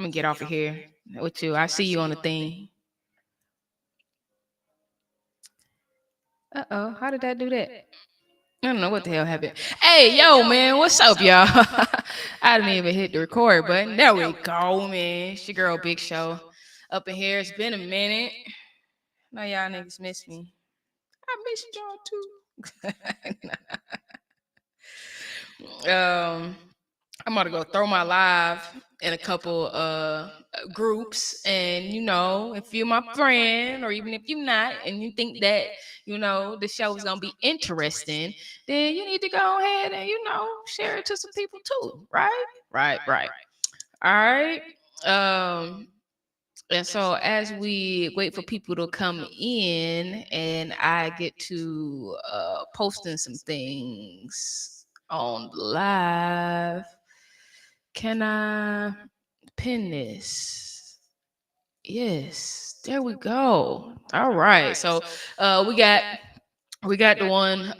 I'm gonna get off of here with you. I see you on the thing. Uh-oh, how did that do that? I don't know what the hell happened. Hey, yo, man, what's up, y'all? I didn't even hit the record button. There we go, man. It's your girl, Big Show, up in here. It's been a minute. No, y'all niggas miss me. I missed y'all too. I'm gonna go throw my live in a couple groups, and if you're my friend or even if you're not, and you think that the show is gonna be interesting, then you need to go ahead and share it to some people too, right? Right. All right. And so as we wait for people to come in, and I get to posting some things on live. Can I pin this? Yes, there we go. All right. So we got the one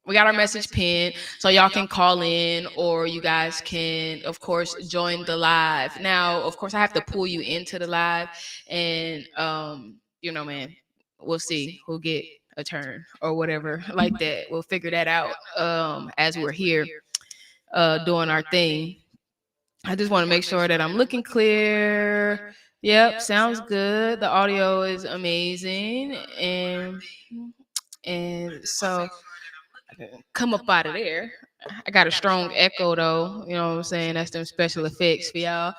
we got our message pinned, so y'all can call in, or you guys can of course join the live. Now, of course, I have to pull you into the live, and man, we'll see who'll get a turn or whatever like that. We'll figure that out as we're here doing our thing. I just want to make sure that I'm looking clear. Yep, sounds good. The audio is amazing. And so I can come up out of there. I got a strong echo though. You know what I'm saying? That's them special effects for y'all.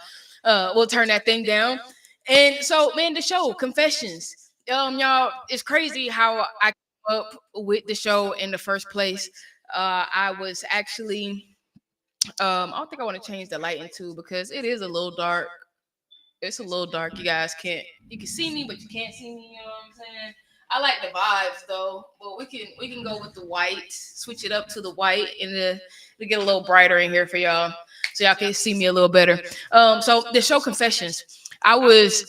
We'll turn that thing down. And so, man, the show, Confessionz. Y'all, it's crazy how I came up with the show in the first place. I was actually I don't think I want to change the lighting too, because it is a little dark. It's a little dark. You can see me, but you can't see me. You know what I'm saying? I like the vibes though, but we can go with the white, switch it up to the white, and to get a little brighter in here for y'all, so y'all can see me a little better. So the show Confessionz. I was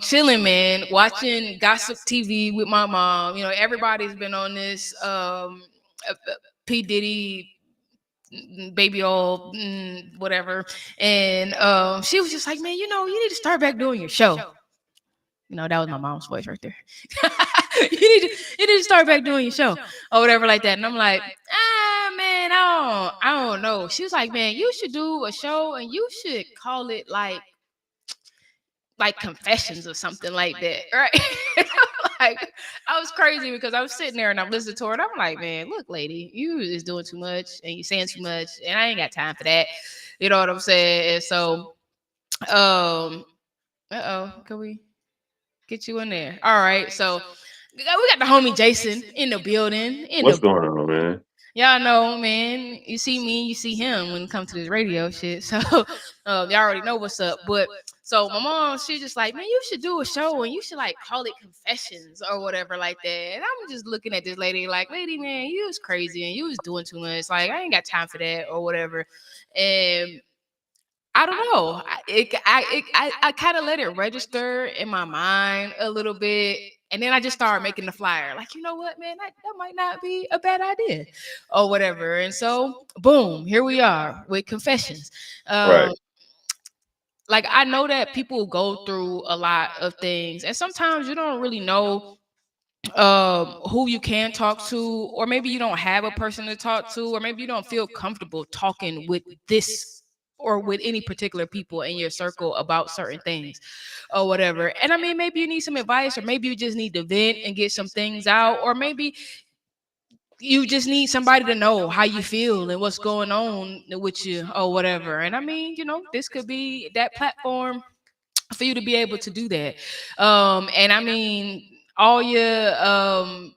chilling, man, watching gossip TV with my mom. Everybody's been on this P Diddy baby old whatever, and she was just like, man, you need to start back doing your show. That was my mom's voice right there. You need to start back doing your show or whatever like that. And I'm like, man, I don't know. She was like, man, you should do a show and you should call it like Confessionz or something like that, right? Like, I was crazy because I was sitting there and I'm listening to her, and I'm like, man, look, lady, you is doing too much and you saying too much, and I ain't got time for that. You know what I'm saying? And so, can we get you in there? All right, so we got the homie Jason in the building. What's going on, man? Y'all know, man. You see me, you see him when it comes to this radio shit. So y'all already know what's up. But so my mom, she just like, man, you should do a show and you should like call it Confessionz or whatever like that. And I'm just looking at this lady like, lady, man, you was crazy and you was doing too much. Like, I ain't got time for that or whatever. And I don't know. I kind of let it register in my mind a little bit. And then I just started making the flyer. Like, you know what, man, that might not be a bad idea or whatever. And so, boom, here we are with Confessionz. Right. Like, I know that people go through a lot of things. And sometimes you don't really know who you can talk to, or maybe you don't have a person to talk to, or maybe you don't feel comfortable talking with this or with any particular people in your circle about certain things or whatever. And I mean, maybe you need some advice, or maybe you just need to vent and get some things out, or maybe you just need somebody to know how you feel and what's going on with you or whatever. And I mean, this could be that platform for you to be able to do that. And I mean, all your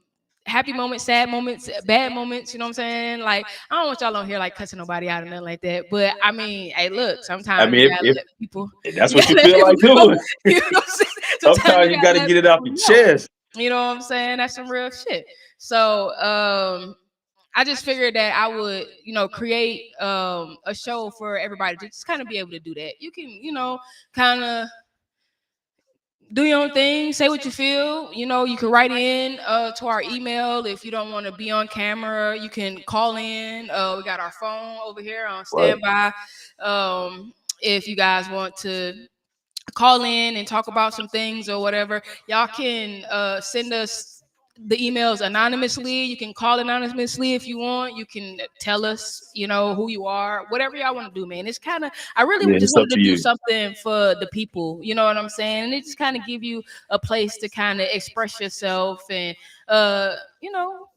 happy moments, sad moments, bad moments, you know what I'm saying? Like, I don't want y'all on here like cussing nobody out or nothing like that. But I mean, hey, look, I sometimes you mean, gotta if let people, that's you what you gotta let feel people like know. doing, You know what I'm saying? Sometimes sometimes you you gotta got to let get it off people your know. chest. You know what I'm saying? That's some real shit. So I just figured that I would, create a show for everybody to just kind of be able to do that. You can, kind of do your own thing, say what you feel. You can write in to our email if you don't want to be on camera. You can call in. We got our phone over here on Right. standby. if you guys want to call in and talk about some things or whatever, y'all can send us the emails anonymously. You can call anonymously if you want. You can tell us, who you are, whatever y'all want to do, man. It's kind of, I really Yeah, just it's up wanted to to do you. something for the people. You know what I'm saying? And it just kind of give you a place to kind of express yourself and,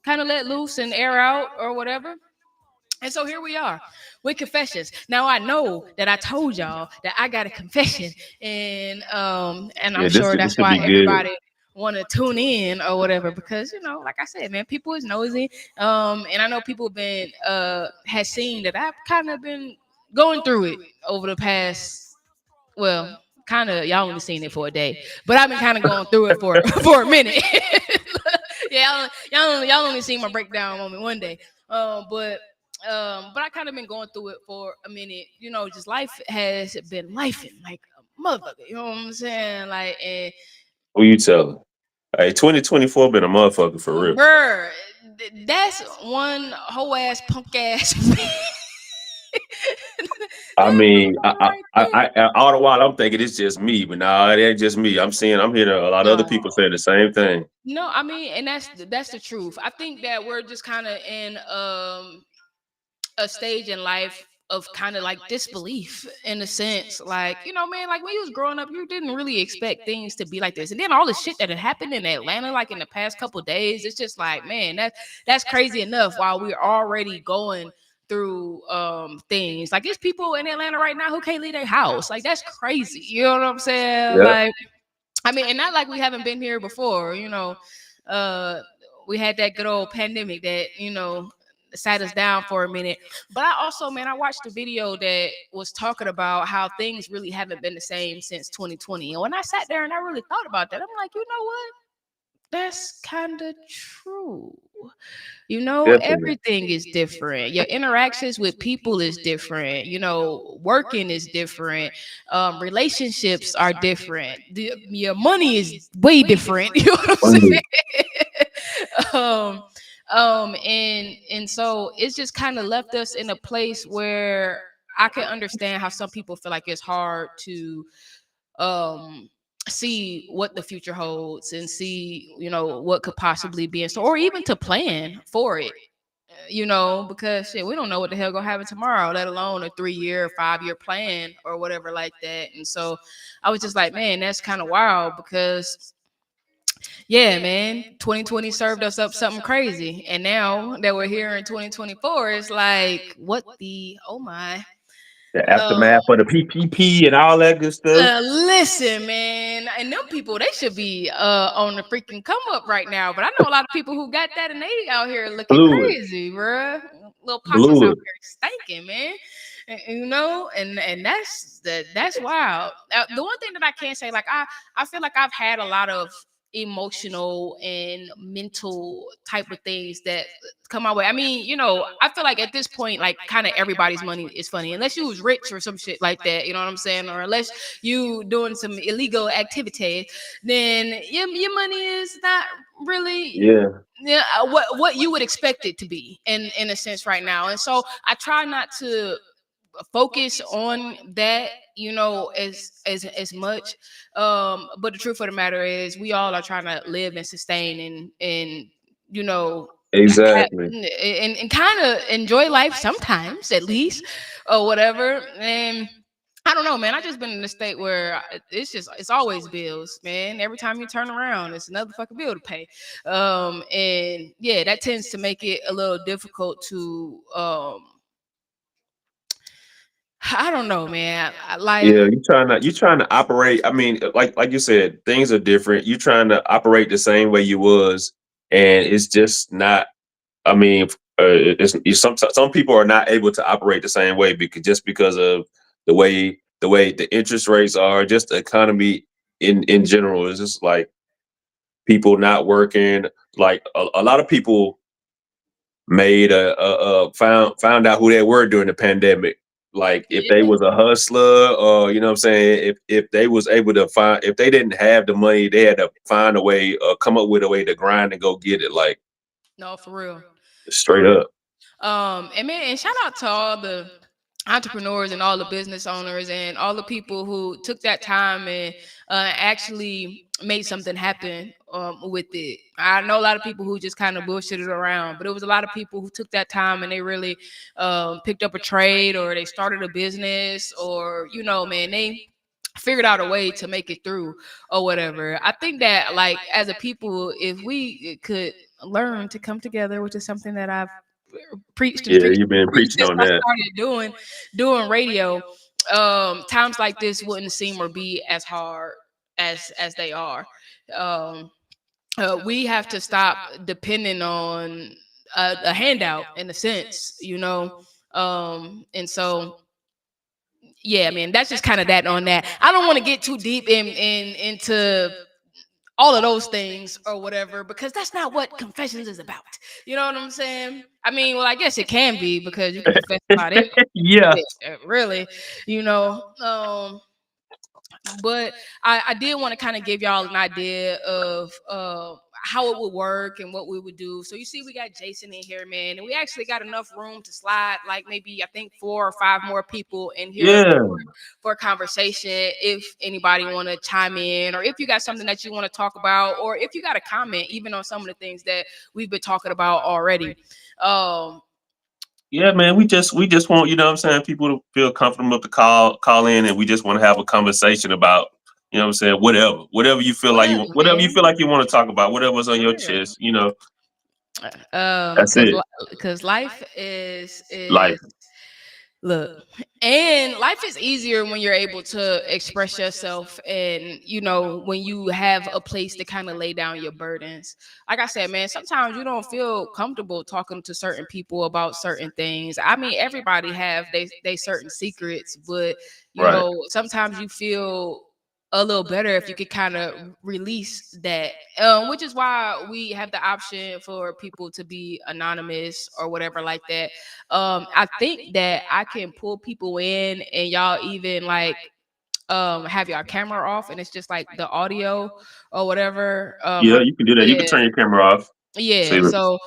kind of let loose and air out or whatever. And so here we are with confessions. Now I know that I told y'all that I got a confession, and I'm Yeah, this sure this that's could be why good. everybody want to tune in or whatever, because like I said, man, people is nosy. And I know people have been has seen that I've kind of been going through it over the past, well, kind of, y'all only seen it for a day, but I've been kind of going through it for for a minute. Yeah, y'all only seen my breakdown moment one day. But I kind of been going through it for a minute. Just life has been lifing like a motherfucker. You know what I'm saying? Like, and Who you telling? Hey, 2024 been a motherfucker for real. bruh, that's one whole ass punk ass. I That mean, motherfucker right there. all the while I'm thinking it's just me, but nah, it ain't just me. I'm hearing a lot of other No, people say the same thing. no, I mean, and that's the truth. I think that we're just kind of in a stage in life of kind of like disbelief in a sense, like, man, like when you was growing up, you didn't really expect things to be like this, and then all the shit that had happened in Atlanta like in the past couple days, it's just like, man, that's crazy enough while we're already going through things like, it's people in Atlanta right now who can't leave their house. Like, that's crazy, you know what I'm saying? Yeah, Like, I mean, and not like we haven't been here before. uh we had that good old pandemic that, sat us down for a minute. But I also, man, I watched a video that was talking about how things really haven't been the same since 2020. And when I sat there and I really thought about that, I'm like, you know what? That's kind of true. definitely. Everything is different. Your interactions with people is different. Working is different. Relationships are different. Your money is way different. You know what I'm Funny. saying? And so it's just kind of left us in a place where I can understand how some people feel like it's hard to um see what the future holds and see, what could possibly be in store, or even to plan for it. Because shit, we don't know what the hell gonna happen tomorrow, let alone a 3-year, 5-year plan or whatever like that. And so I was just like, man, that's kind of wild because, yeah, man, 2020 served us up something crazy. And now that we're here in 2024, it's like, what the, oh my. The Uh, aftermath of the PPP and all that good stuff. listen, man, and them people, they should be on the freaking come up right now. But I know a lot of people who got that and they out here looking Blew it. crazy, bruh. Little pockets Blew out it. here stinking, man. And that's wild. The one thing that I can say, like, I feel like I've had a lot of emotional and mental type of things that come my way. I mean, I feel like at this point, like, kind of everybody's money is funny, unless you was rich or some shit like that. You know what I'm saying? Or unless you doing some illegal activity, then your money is not really, Yeah, yeah, what you would expect it to be in a sense right now. And so I try not to focus on that, as much. But the truth of the matter is, we all are trying to live and sustain and you know exactly. and kind of enjoy life sometimes, at least, or whatever. And I don't know, man. I just been in a state where it's always bills, man. Every time you turn around, it's another fucking bill to pay. And yeah, that tends to make it a little difficult to I don't know, man. Like, Yeah, you trying to operate. I mean, like you said, things are different. You trying to operate the same way you was, and it's just not. I mean, some people are not able to operate the same way because of the way the interest rates are, just the economy in general. It's just like people not working. Like a lot of people made found out who they were during the pandemic. Like if they yeah, was a hustler, or you know what I'm saying, if they was able to find, if they didn't have the money, they had to find a way, come up with a way to grind and go get it. Like no, for real, for straight real. up. And man, and shout out to all the entrepreneurs and all the business owners and all the people who took that time and actually made something happen with it. I know a lot of people who just kind of bullshitted around, but it was a lot of people who took that time and they really picked up a trade, or they started a business, or man, they figured out a way to make it through or whatever. I think that, like, as a people, if we could learn to come together, which is something that I've preached and Yeah, preached you've and been preached preaching since on I that. started doing radio. Times like this wouldn't seem or be as hard as they are. Um, we have to stop depending on a handout, in a sense, and so yeah, man, that's just kind of that on that. I don't want to get too deep in into all of those things or whatever, because that's not what Confessions is about. You know what I'm saying? I mean, well, I guess it can be, because you can confess about anything, Yeah, really, you know. But I did want to kind of give y'all an idea of how it would work and what we would do. So you see, we got Jason in here, man, and we actually got enough room to slide, like, maybe I think 4 or 5 more people in here yeah, for a conversation. If anybody want to chime in, or if you got something that you want to talk about, or if you got a comment even on some of the things that we've been talking about already. Um, yeah, man. We just want, you know what I'm saying, people to feel comfortable to call in, and we just want to have a conversation about, you know what I'm saying, whatever you feel like whatever, whatever you man. feel like you want to talk about, whatever's on For your real. chest, you know. That's Because it. life is Life. look, and life is easier when you're able to express yourself, and when you have a place to kind of lay down your burdens. Like I said, man, sometimes you don't feel comfortable talking to certain people about certain things. I mean, everybody have they certain secrets, but Right. sometimes you feel a little better if you could kind of release that, which is why we have the option for people to be anonymous or whatever like that. I think that I can pull people in, and y'all even, like, have your camera off, and it's just like the audio or whatever. Yeah, you can do that. You can Yeah, turn your camera off. See, yeah. So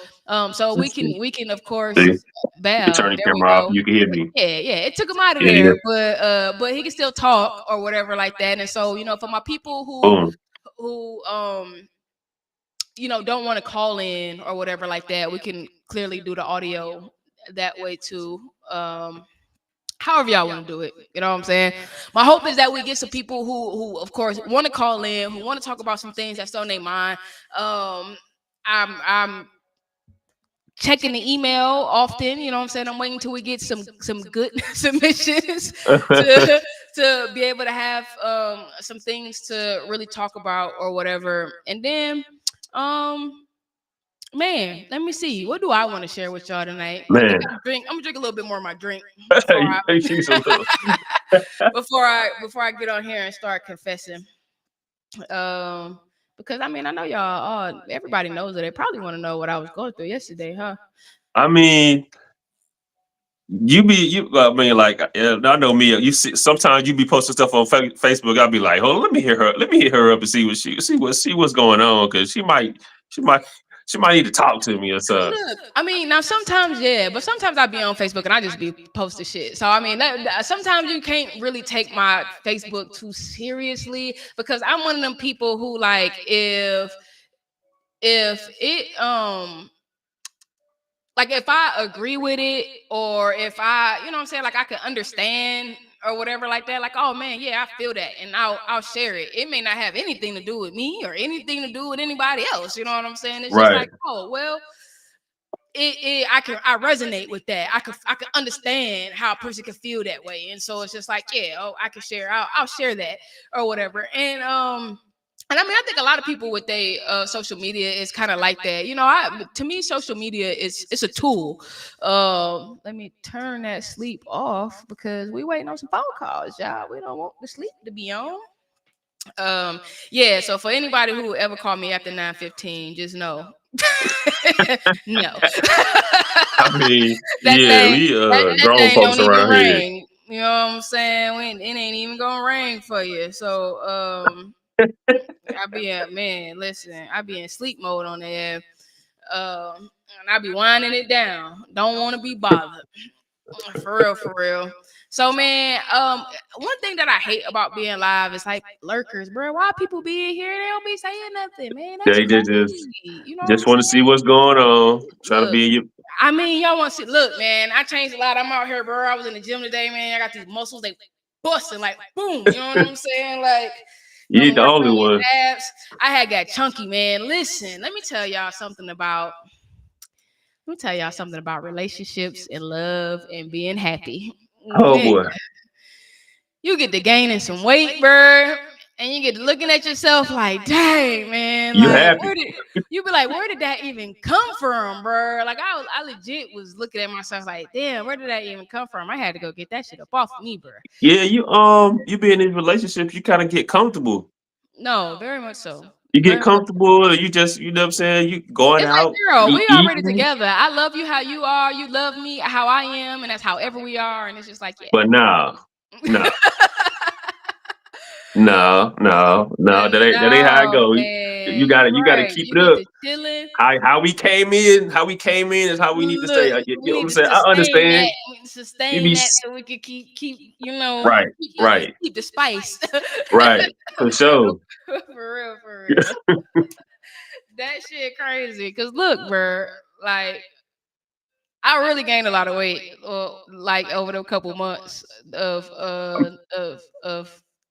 we let's can see. we can of See, course, you can bam, turn your there we camera off. go. You can hear me. Yeah, yeah. It took him out of Yeah, yeah. there, but he can still talk or whatever like that. And so, for my people Boom. who don't want to call in or whatever like that, we can clearly do the audio that way too. However y'all want to do it, you know what I'm saying. My hope is that we get some people who of course want to call in, who want to talk about some things that's on their mind. I'm checking the email often, you know what I'm saying. I'm waiting till we get some good submissions to be able to have some things to really talk about or whatever. And then man, let me see. What do I want to share with y'all tonight? I think Man, I'm gonna drink a little bit more of my drink before you think she's a little. before I get on here and start confessing. Um, because I mean, I know y'all all, everybody knows it. They probably want to know what I was going through yesterday, huh? I mean, you. I mean, like, I know me. You see, sometimes you be posting stuff on Facebook. I'll be like, hold on, let me hear her. Let me hit her up and see what's going on, because she might she might need to talk to me or something. Look, I mean, now sometimes, yeah, but sometimes I be on Facebook and I just be posting shit. So I mean, sometimes you can't really take my Facebook too seriously, because I'm one of them people who, like, if it like, if I agree with it, or if I, what I'm saying, like, I can understand or whatever like that, like, oh man, yeah, I feel that, and I'll share it. It may not have anything to do with me or anything to do with anybody else. You know what I'm saying? It's just Right. like, oh well, I resonate with that. I can understand how a person can feel that way, and so it's just like, yeah, oh, I can share. I'll share that or whatever. And I mean, I think a lot of people with their social media is kind of like that. To me, social media is it's a tool. Let me turn that sleep off, because we waiting on some phone calls, y'all. We don't want the sleep to be on. Yeah. So for anybody who ever called me after 9:15, just know, no. I mean, that yeah, thing we that grown thing folks don't even around here. ring. You know what I'm saying? It ain't even gonna ring for you. So I be in, man, listen, I be in sleep mode on there. And I be winding it down. Don't want to be bothered. For real, for real. So man, one thing that I hate about being live is like lurkers, bro. Why people be in here? They don't be saying nothing, man. That's They crazy. You know what I'm just want to see saying? what's going on, trying to Look, be you. I mean, y'all want to see? Look, man, I changed a lot. I'm out here, bro. I was in the gym today, man. I got these muscles, they busting like boom. You know what I'm saying? Like, You I'm ain't the working only on one. these abs. I had got chunky, man. Listen, let me tell y'all something about. Let me tell y'all something about relationships and love and being happy. Oh Man, boy, you get to gaining some weight, bro, and you get to looking at yourself like, dang, man, you like happy? where did you be like, where did that even come from, bro? Like I legit was looking at myself like, damn, where did that even come from? I had to go get that shit up off of me, bro. Yeah, you be in these relationships, you kind of get comfortable. No, very much so. You get Very much. comfortable. You just, you know what I'm saying. You going It's like, out, girl, you we already eating, together. I love you how you are. You love me how I am, and that's however we are. And it's just like, but no, yeah. no, no. That ain't how it No, go. man, You got to right. keep You it get up. to chilling. How we came in is how we need to stay. Look, You we know what need I'm to saying? I sustain that. understand. We need to You be sustain that so we can keep right, right, keep the spice. right, for sure. For real, for real. That shit crazy. Cause look, bro, like I really gained a lot of weight, like over the couple months of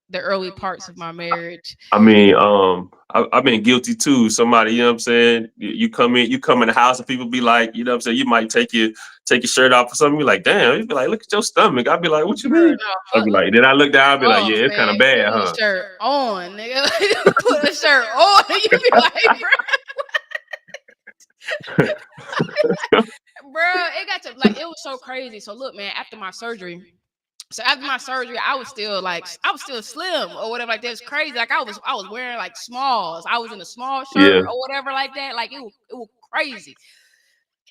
the early parts of my marriage. I mean, I've been guilty too. Somebody, you know what I'm saying? You come in the house and people be like, you know what I'm saying? You might take your shirt off or something. Be like, damn. You be like, look at your stomach. I'd be like, what you Girl, mean? no, I'd fuck be no. like, then I look down, I'd be like, Oh yeah, it's kind man, of bad, put a huh? shirt on, nigga. Put a shirt on. You be like, bro, it got to like it was so crazy. So look, man, after my surgery, I was still like I was still slim or whatever like that. It's crazy. Like I was wearing like smalls. I was in a small shirt Yeah, or whatever like that. Like it was crazy.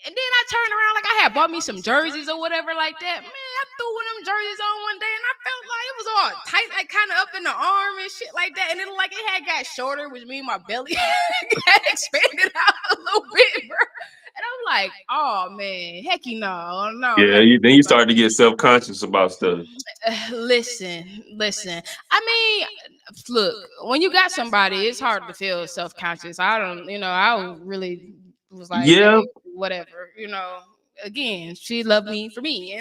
And then I turned around like I had bought me some jerseys or whatever like that. Man, I threw one of them jerseys on one day and I felt like it was all tight, like kind of up in the arm and shit like that. And it like it had got shorter, which means my belly got expanded out a little bit, bro. And I'm like, oh man, hecky no, no, I'm yeah. not Then doing you about start to get self conscious about stuff. listen. I mean, look, when you got somebody, it's hard to feel self conscious. I don't, I really was like, Yeah, hey, whatever, Again, she loved me for me,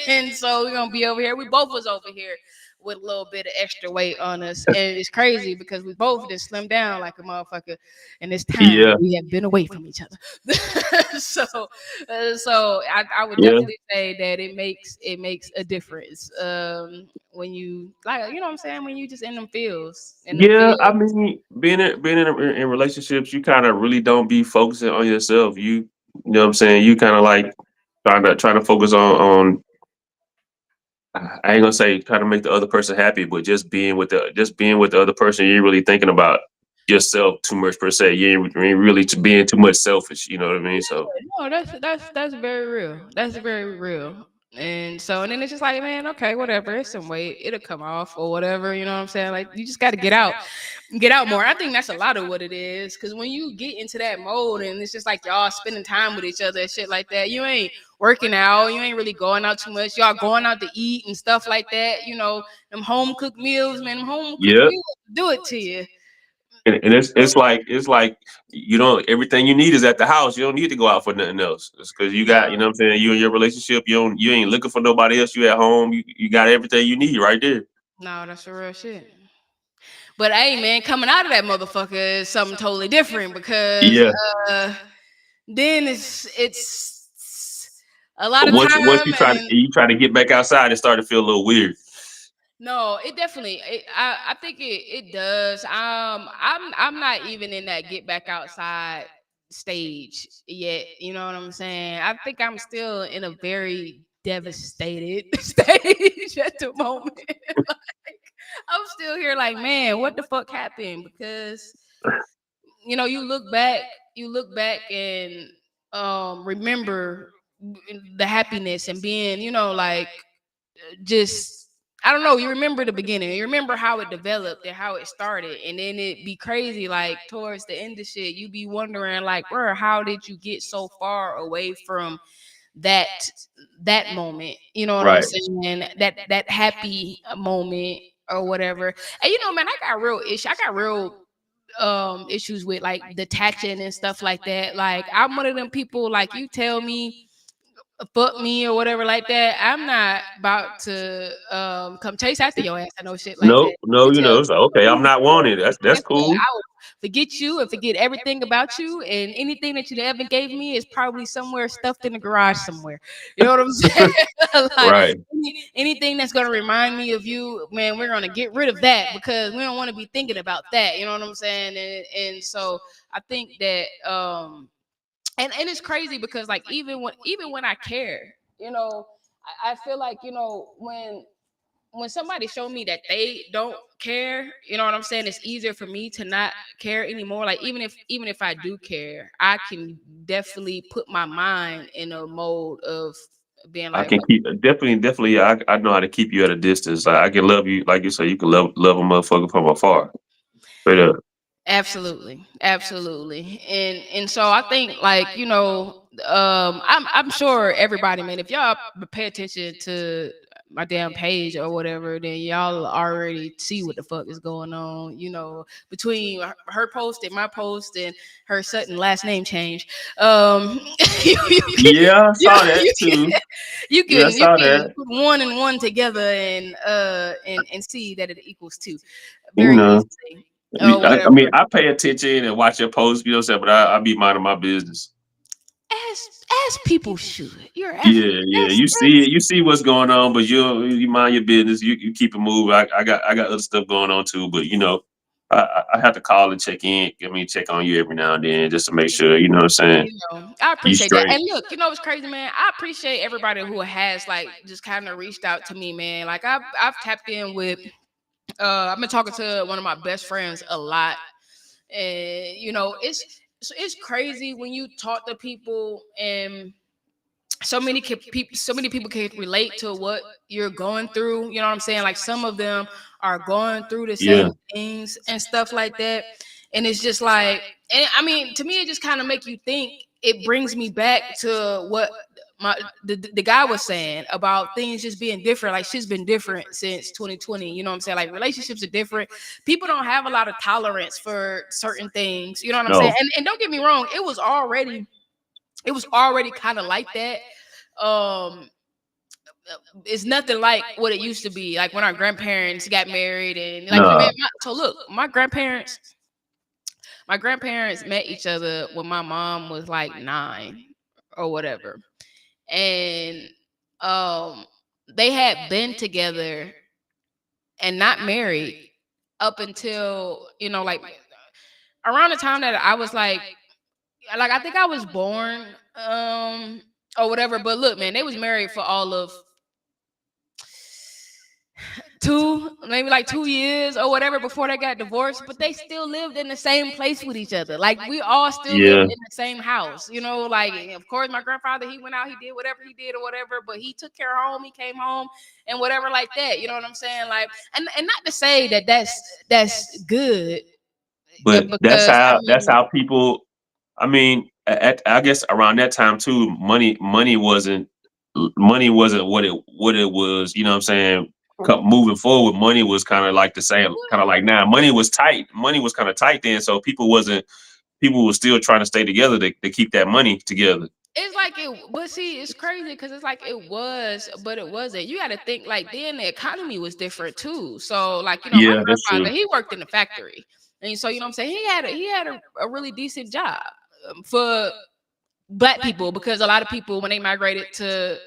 and so we're gonna be over here. We both was over here with a little bit of extra weight on us, and it's crazy because we both just slimmed down like a motherfucker. And this time yeah, we have been away from each other, so I would yeah, definitely say that it makes a difference when you like what I'm saying, when you just in them yeah. I fields. mean, in relationships, you kind of really don't be focusing on yourself. You know what I'm saying? You kind of like trying to focus on I ain't gonna say try to make the other person happy, but just being with the other person. You ain't really thinking about yourself too much per se. You ain't really to being too much selfish. You know what I mean? So No, that's very real. That's very real. And then it's just like, man, okay, whatever. It's some weight. It'll come off or whatever. You know what I'm saying? Like you just got to get out more. I think that's a lot of what it is. Because when you get into that mode and it's just like y'all spending time with each other and shit like that, you ain't working out. You ain't really going out too much. Y'all going out to eat and stuff like that. Them home cooked meals, man. Them home cooked yeah, meals do it to you. and it's like you don't everything you need is at the house. You don't need to go out for nothing else. It's because you got you know what I'm saying. You and your relationship. You ain't looking for nobody else. You at home. You got everything you need right there. No, that's the real shit. But hey, man, coming out of that motherfucker is something totally different because Yeah. uh, then it's a lot But of once time and you try to get back outside, it started to feel a little weird. no, it definitely. I think it does. I'm not even in that get back outside stage yet. You know what I'm saying? I think I'm still in a very devastated stage at the moment. Like, I'm still here, like, man, what the fuck happened? Because you look back and remember the happiness and being, like just I don't know. You remember the beginning. You remember how it developed and how it started, and then it be crazy. Like towards the end of shit, you be wondering, like, bro, how did you get so far away from that that moment. You know what I'm Right. saying? That happy moment or whatever. And man, I got real issue. I got real issues with like detaching and stuff like that. Like I'm one of them people, like you tell me fuck me or whatever like that, I'm not about to come chase after your ass. I know shit like No, that. no, You tell it's like, okay, I'm me, not wanted. That's guess what? cool. I will forget you and forget everything about you, and anything that you ever gave me is probably somewhere stuffed in the garage somewhere. You know what I'm saying? Like Right. anything that's gonna remind me of you, man, we're gonna get rid of that because we don't want to be thinking about that. You know what I'm saying? And so I think that and it's crazy because like even when I care, I feel like when somebody show me that they don't care, you know what I'm saying, it's easier for me to not care anymore. Like even if I do care, I can definitely put my mind in a mode of being I like, can keep definitely. I know how to keep you at a distance. I can love you, like you say. You can love a motherfucker from afar. Straight up. absolutely, absolutely. And so I think like, I'm sure everybody, man, if y'all pay attention to my damn page or whatever, then y'all already see what the fuck is going on, between her post and my post and her sudden last name change. You, Yeah, I you, saw that you, too. you Yeah, I can you saw can that. put one and one together and see that it equals two You very know, easily or I whatever. mean, I pay attention and watch your posts. You know what I'm saying? But I be minding my business. As people should. You're Yeah, yeah. that's You see it. You see what's going on, but you mind your business. You keep it moving. I got other stuff going on too, but I have to call and check in. I mean, check on you every now and then just to make sure. You know what I'm saying? I You appreciate that. straight. And look, what's crazy, man? I appreciate everybody who has like just kind of reached out to me, man. Like I've tapped in with I've been talking to one of my best friends a lot. And it's crazy when you talk to people and so many people can relate to what you're going through. You know what I'm saying? Like some of them are going through the Yeah. same things and stuff like that. And it's just like, and I mean, to me, it just kind of make you think. It brings me back to what the guy was saying about things just being different. Like shit's been different since 2020. You know what I'm saying? Like relationships are different. People don't have a lot of tolerance for certain things. You know what I'm saying? No. And don't get me wrong, it was already kind of like that. Um, it's nothing like what it used to be. Like when our grandparents got married, and like, man, Nah. so look, my grandparents met each other when my mom was like 9 or whatever, and um, they had been together and not married up until like around the time that I was like I think I was born or whatever. But look, man, they was married for all of maybe like 2 years or whatever before they got divorced, but they still lived in the same place with each other. Like we all still lived Yeah. in the same house, like, of course my grandfather, he went out, he did whatever he did or whatever, but he took care of home, he came home and whatever like that. You know what I'm saying? Like, and not to say that that's good, But because I that's mean, how people. I mean, I guess around that time too, money wasn't what it was. You know what I'm saying? Moving forward, money was kind of like the same, kind of like now. Money was tight. Money was kind of tight then, so people were still trying to stay together to keep that money together. it's like but see, it's crazy because it's like it was, but it wasn't. You got to think like then the economy was different too. So like, my Yeah, that's grandfather, true. he worked in the factory, and so what I'm saying, he had a really decent job for black people, because a lot of people when they migrated to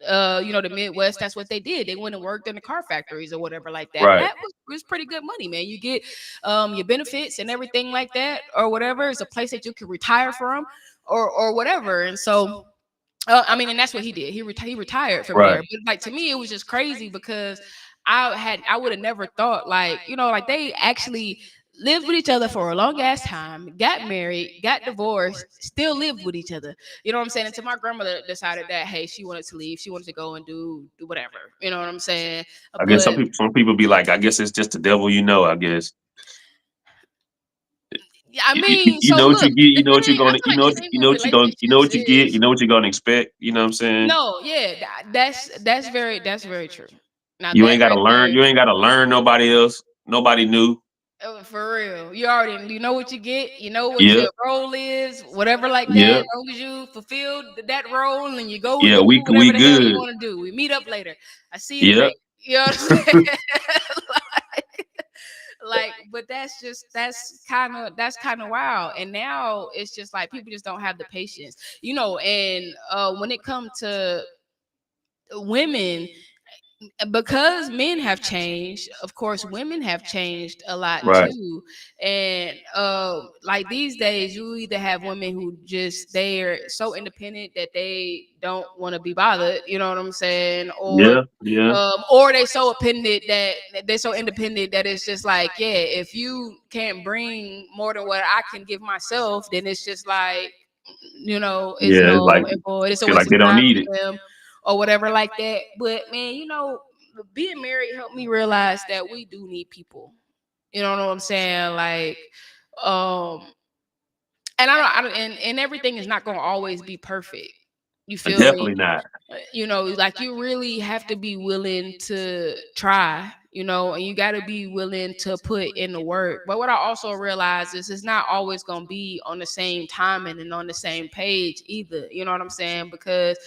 the Midwest, that's what they did. They went and worked in the car factories or whatever like that, and Right. that was pretty good money, man. You get your benefits and everything like that or whatever. It's a place that you can retire from or whatever. And so I mean, and that's what he did. He retired from Right. there. But like to me, it was just crazy because I would have never thought, like, like they actually lived with each other for a long ass time, got married, got divorced, still lived with each other. You know what I'm saying? Until my grandmother decided that, hey, she wanted to leave, she wanted to go and do whatever. You know what I'm saying? I guess But some people be like, I guess it's just the devil, I guess. Yeah, I You mean, you so know what you look, get. You the know what you're thing I gonna. feel You like the know. thing You with know what you gonna. You know relationships what you get. is You know what you're gonna expect. You know what I'm saying. no, yeah, that's very true. Now You that ain't gotta right learn. there, You ain't gotta learn nobody else. Nobody new. for real, you know what you get, you know what Yeah. your role is, whatever like that. Yeah. As long as you fulfill that role and you go and Yeah. you do We whatever the hell you good. want to do, we meet up later. I see you Yeah. tonight. You know what I'm saying? But that's kind of wild. And now it's just like people just don't have the patience, and when it comes to women, because men have changed, of course women have changed a lot Right. too. And like these days you either have women who just they're so independent that they don't want to be bothered, you know what I'm saying, Yeah. Yeah. or they so independent that they're so independent that it's just like, yeah, if you can't bring more than what I can give myself, then it's just like, it's Yeah. It's no, like it's a feel waste like of they don't time need it. for them or whatever like that. But man, being married helped me realize that we do need people. You know what I'm saying? Um, and everything is not going to always be perfect. You feel me? Definitely not. Like you really have to be willing to try, and you got to be willing to put in the work. But what I also realize is it's not always going to be on the same timing and on the same page either. You know what I'm saying? Because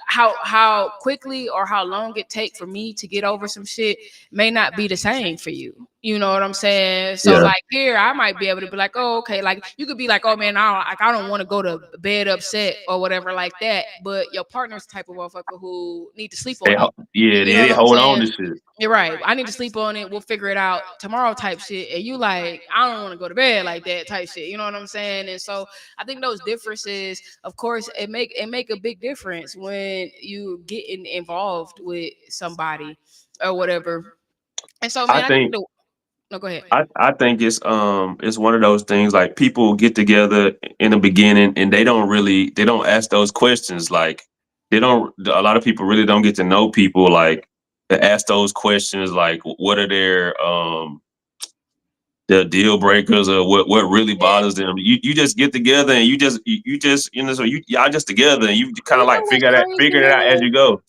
how quickly or how long it take for me to get over some shit may not be the same for you. You know what I'm saying? So Yeah. like here, I might be able to be like, oh, okay, like you could be like, oh man, I don't want to go to bed upset or whatever like that. But your partner's the type of motherfucker who need to sleep on it. Yeah. You know what They I'm hold on saying? to shit. You're right. I need to sleep on it. We'll figure it out tomorrow type shit. And you like, I don't want to go to bed like that type shit. You know what I'm saying? And so I think those differences, of course, it make a big difference when you getting involved with somebody or whatever. And so I man, I think think. no, go ahead. I think it's one of those things like people get together in the beginning and they don't ask those questions, like they don't a lot of people really don't get to know people, like to ask those questions, like what are their deal breakers, or what really Yeah. bothers them. You just get together and you just so y'all just together and you kind of You know like what's crazy, figure it out as man? you go.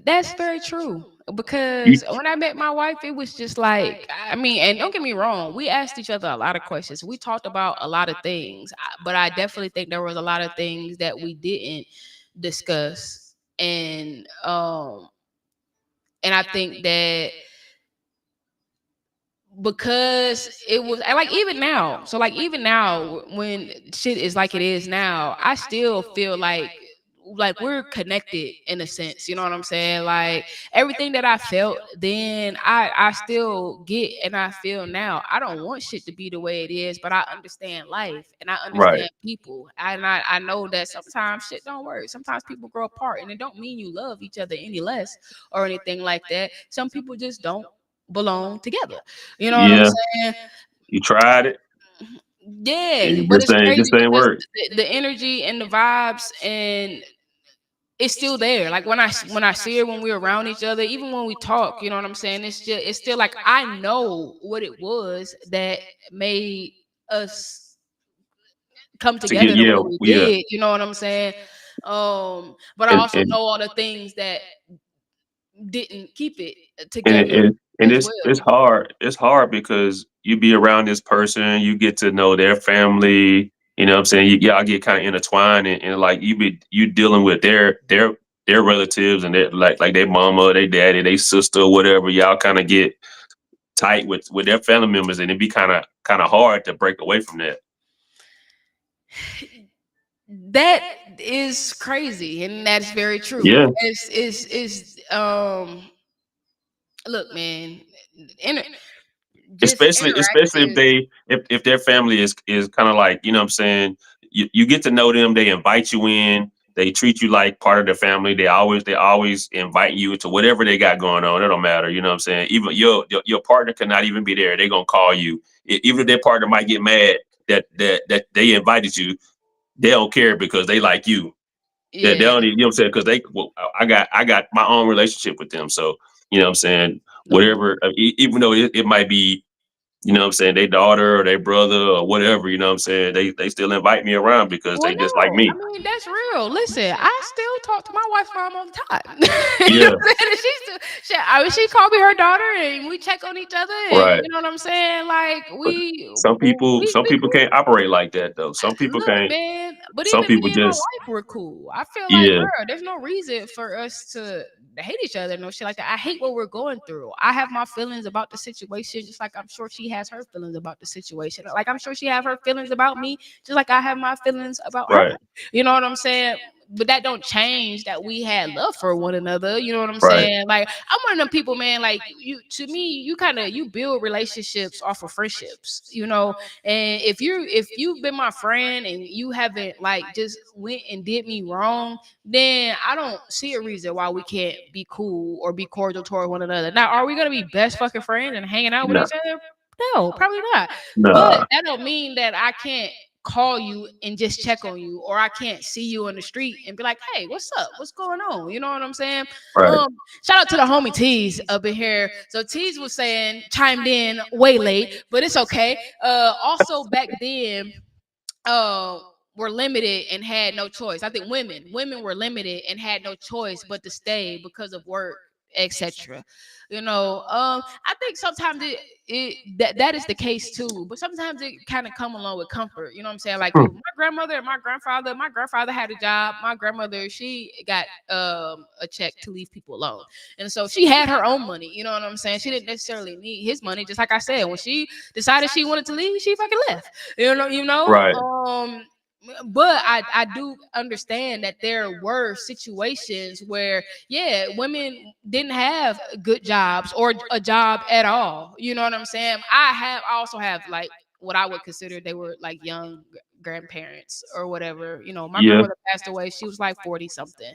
That's very true. You Because when I met my wife, it was just like, I mean, and don't get me wrong, we asked each other a lot of questions. We talked about a lot of things, but I definitely think there was a lot of things that we didn't discuss. And I think that because it was like even now, so like even now when shit is like it is now, I still feel like we're connected in a sense, you know what I'm saying? Like everything that I felt then, I still get and I feel now. I don't want shit to be the way it is, but I understand life and I right. understand people, and I know that sometimes shit don't work. Sometimes people grow apart, and it don't mean you love each other any less or anything like that. Some people just don't belong together. You know what I'm Yeah, saying? you tried it. Yeah, It but it's just crazy ain't because work. the energy and the vibes and it's still there. Like when I see her when we're around each other, even when we talk, you know what I'm saying? It's still like I know what it was that made us come To get together the way yeah, we yeah. did. You know what I'm saying? But I also And know all the things that didn't keep it and together and, and as it's well. hard. It's hard because you be around this person, you get to know their family. You know what I'm saying? Y'all get kind of intertwined, and like you dealing with their relatives and their like their mama, their daddy, their sister, whatever. Y'all kind of get tight with their family members, and it be kind of hard to break away from that. That is crazy, and that's very true. Yeah. Look, man, inter- just Especially if interactive. they if their family is kind of like, you know what I'm saying, you get to know them, they invite you in, they treat you like part of the family, they always invite you into whatever they got going on. It don't matter, you know what I'm saying, even your partner could not even be there, they gonna call you. Even if their partner might get mad that they invited you, they don't care because they like you. They Yeah, don't even, you know what I'm saying, because I got my own relationship with them, so you know what I'm saying, no, whatever, even though it might be you know what I'm saying, their daughter or their brother or whatever, you know what I'm saying, they still invite me around because Well, they just like no, I me. mean that's real. Listen, I still talk to my wife's mom all the time. You know Yeah, what I'm saying? She still, I mean, she called me her daughter, and we check on each other, and right. you know what I'm saying. Like But we some we people cool. can't operate like that though. Some people Look, can't. man, but Some even people me and my just wife were cool. I feel like, yeah, bro, there's no reason for us to hate each other, no shit like that. I hate what we're going through. I have my feelings about the situation, just like I'm sure she has her feelings about the situation. Like I'm sure she have her feelings about me, just like I have my feelings about her. right, You know what I'm saying? But that don't change that we had love for one another. You know what I'm right, saying? Like I'm one of them people, man. Like you, to me, you kind of you build relationships off of friendships. You know, and if you've been my friend and you haven't like just went and did me wrong, then I don't see a reason why we can't be cool or be cordial toward one another. Now, are we gonna be best fucking friends and hanging out with no, each other? No, probably not. But nah, that don't mean that I can't call you and just check on you, or I can't see you on the street and be like, "Hey, what's up? What's going on?" You know what I'm saying? right. Shout out to the homie Tease up in here. So Tease was saying, chimed in way late, but it's okay. Also back then, uh were limited and had no choice. I think women were limited and had no choice but to stay because of work, etc. You know, I think sometimes that is the case too, but sometimes it kind of come along with comfort. You know what I'm saying? Like Hmm, with my grandmother and my grandfather had a job. My grandmother, she got a check to leave people alone, and so she had her own money. You know what I'm saying? She didn't necessarily need his money. Just like I said, when she decided she wanted to leave, she fucking left. right. But I do understand that there were situations where, yeah, women didn't have good jobs or a job at all. You know what I'm saying? I also have like what I would consider they were like young grandparents or whatever. You know, my Yeah, grandmother passed away. She was like 40 something.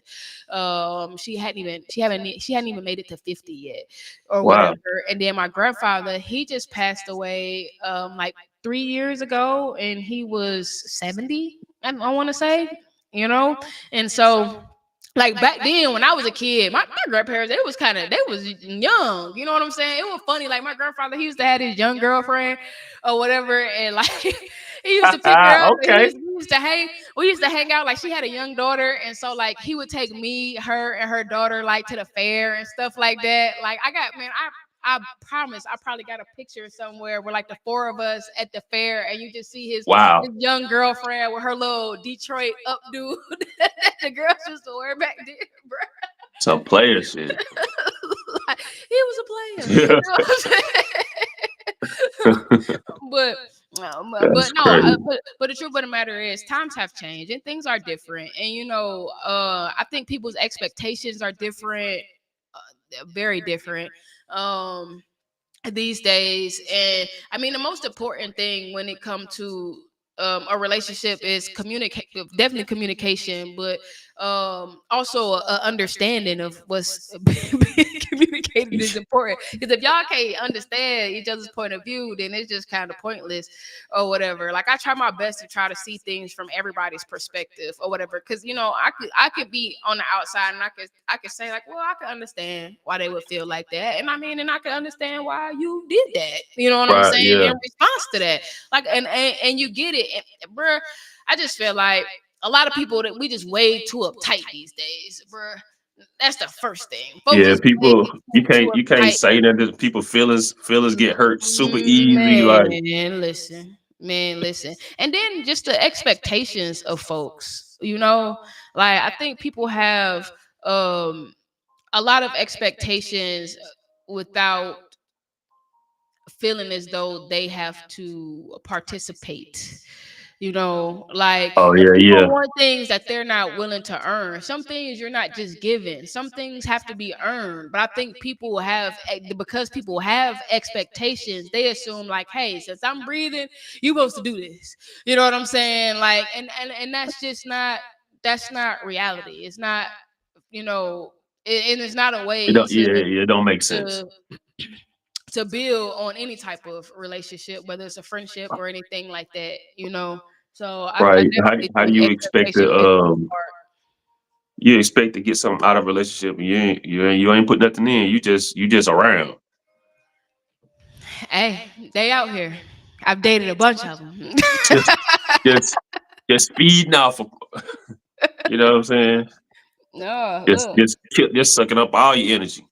She hadn't even made it to 50 yet or wow. whatever. And then my grandfather, he just passed away like 3 years ago, and he was 70. I want to say, you know, and so like back then when I was a kid, my grandparents, they was young. You know what I'm saying? It was funny. Like my grandfather, he used to have his young girlfriend or whatever, and like he used to pick her up. And Okay. we used to hang. We used to hang out. Like she had a young daughter, and so like he would take me, her, and her daughter like to the fair and stuff like that. Like I got man, I promise I probably got a picture somewhere where like the four of us at the fair and you just see his Wow. young girlfriend with her little Detroit updo that the girls used to wear back then, bro. Some player shit. Like, he was a player. Yeah. You know what I'm saying? but That's no, crazy. but the truth of the matter is times have changed and things are different, and you know, I think people's expectations are different, very different. Um, these days, and I mean the most important thing when it comes to a relationship is communicate, definitely communication, but also a understanding of what's being communicated is important, because if y'all can't understand each other's point of view, then it's just kind of pointless or whatever. Like I try my best to try to see things from everybody's perspective or whatever, because you know I could be on the outside and I could say like, well, I could understand why they would feel like that, and I mean, and I could understand why you did that. You know what I'm Right. saying? Yeah. In response to that, like, and you get it, and, bruh. I just feel like a lot of people that we just way too uptight these days, bruh. That's the first thing. Folks Yeah. is way People, too you can't uptight. say that. People feelings get hurt super easy. Like, Man, listen. And then just the expectations of folks, you know, like I think people have um a lot of expectations without feeling as though they have to participate. You know, like oh yeah, people yeah. want things that they're not willing to earn. Some things you're not just given. Some things have to be earned. But I think people have, because people have expectations, they assume like, hey, since I'm breathing, you supposed to do this. You know what I'm saying? Like, and that's just not, that's not reality. It's not, you know, and it's not a It way don't. Yeah, yeah. It don't make sense. to to build on any type of relationship, whether it's a friendship or anything like that, you know. So I Right. definitely How do think you expect expectation to plays a big part. you expect to get something out of a relationship and you ain't put nothing in. You just around. Hey, they out here. I've dated a bunch of them. Just just just feeding off of, you know what I'm saying? No, Just look. just just sucking up all your energy.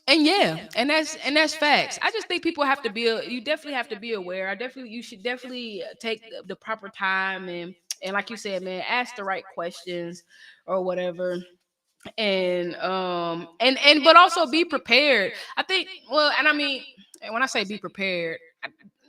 And yeah, and that's facts. I just think people have to be. You definitely have to be aware. You should definitely take the proper time and like you said, man, ask the right questions or whatever. And but also be prepared. I think. Well, and I mean, when I say be prepared,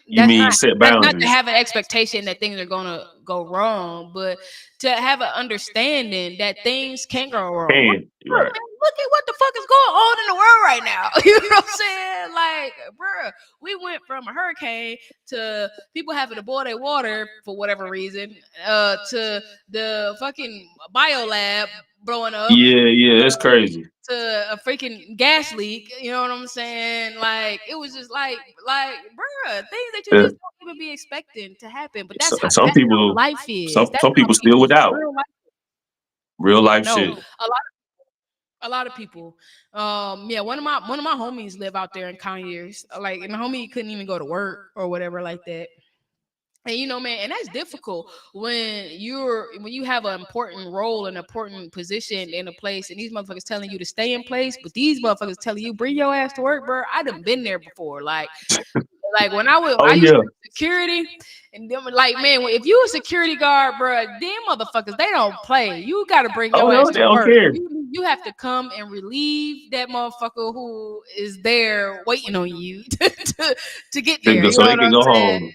You that's mean not set that's not to boundaries? have an expectation that things are gonna go wrong, but to have an understanding that things can go wrong. Can right? Look at what the fuck is going on in the world right now. You know what I'm saying? Like, bruh, we went from a hurricane to people having to boil their water for whatever reason, to the fucking biolab blowing up, Yeah, yeah, it's crazy. to a freaking gas leak. You know what I'm saying? Like, it was just like, bruh, things that you Uh, just don't even be expecting to happen. But so, that's some how people, life is. some That's some how people still people's without real life. real life No, shit. a lot of people. Yeah, one of my homies live out there in Conyers. Like, and the homie couldn't even go to work or whatever like that. And man, and that's difficult when you have an important role, an important position in a place, and these motherfuckers telling you to stay in place, but these motherfuckers telling you bring your ass to work, bro. I done been there before. Like when I Oh used to yeah, do security, and them like, man, if you a security guard, bro, them motherfuckers, they don't play. You got to bring oh your no, ass they to don't work. care. You have to come and relieve that motherfucker who is there waiting on you to get there. You So know they what can I'm go saying? home.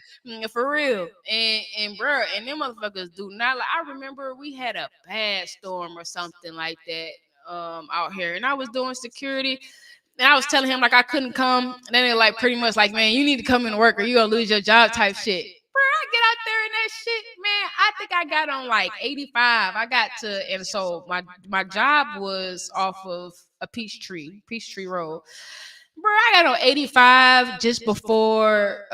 For real. And bro, and them motherfuckers do not. I remember we had a bad storm or something like that out here, and I was doing security. And I was telling him like I couldn't come. And then they're like pretty much like, man, you need to come into work or you gonna lose your job type shit. Bro, I get out there and that shit, man. I think I got on like 85. I got to, and so my job was off of a Peachtree Road. Bro, I got on 85 just before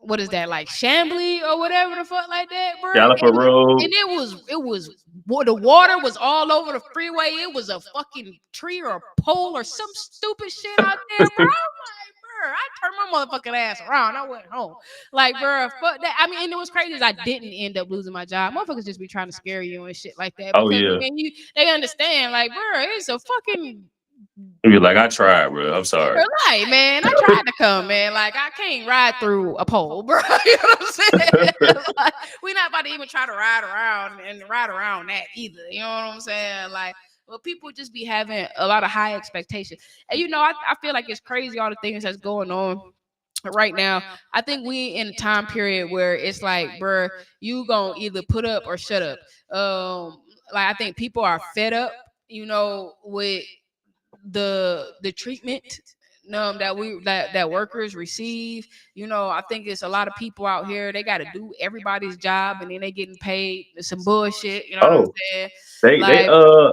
what is that, like Chambly or whatever the fuck like that, bro. Caliper And Road. it was the water was all over the freeway. It was a fucking tree or a pole or some stupid shit out there, bro. I'm like, bro, I turned my motherfucking ass around. I went home, like, bro, fuck that. I mean, and it was crazy is I didn't end up losing my job. Motherfuckers just be trying to scare you and shit like that Oh because yeah. man, they understand, like, bro, it's a fucking You be like, I tried, bro. I'm sorry. right, man. I tried to come, man. Like, I can't ride through a pole, bro. You know what I'm saying? Like, we not about to even try to ride around that either. You know what I'm saying? Like, well, people just be having a lot of high expectations. And I feel like it's crazy all the things that's going on right now. I think we in a time period where it's like, bro, you gonna either put up or shut up. Like, I think people are fed up, with the treatment that workers receive. I think it's a lot of people out here, they got to do everybody's job and then they getting paid some bullshit, you know what I'm Oh, saying? they Like,